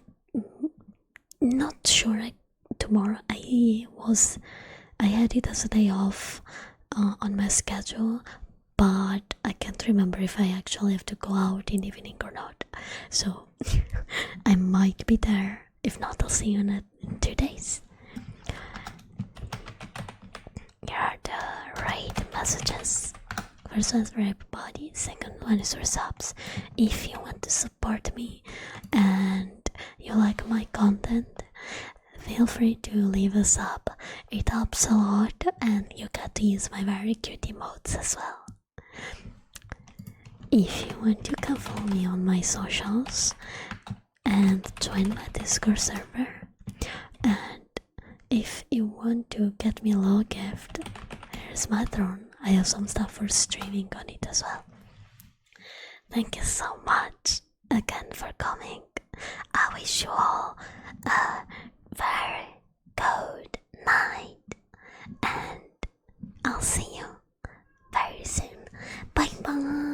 sure. Tomorrow I had it as a day off on my schedule, but I can't remember if I actually have to go out in the evening or not. So I might be there. If not, I'll see you in 2 days. Here are the raid messages. First one's for everybody, second one is for subs. If you want to support me and you like my content, feel free to leave a sub. It helps a lot and you get to use my very cute emotes as well. If you want to come follow me on my socials and join my Discord server, and if you want to get me a little gift, here's my throne. I have some stuff for streaming on it as well. Thank you so much again for coming. I wish you all a very good night and I'll see you very soon. Bye bye.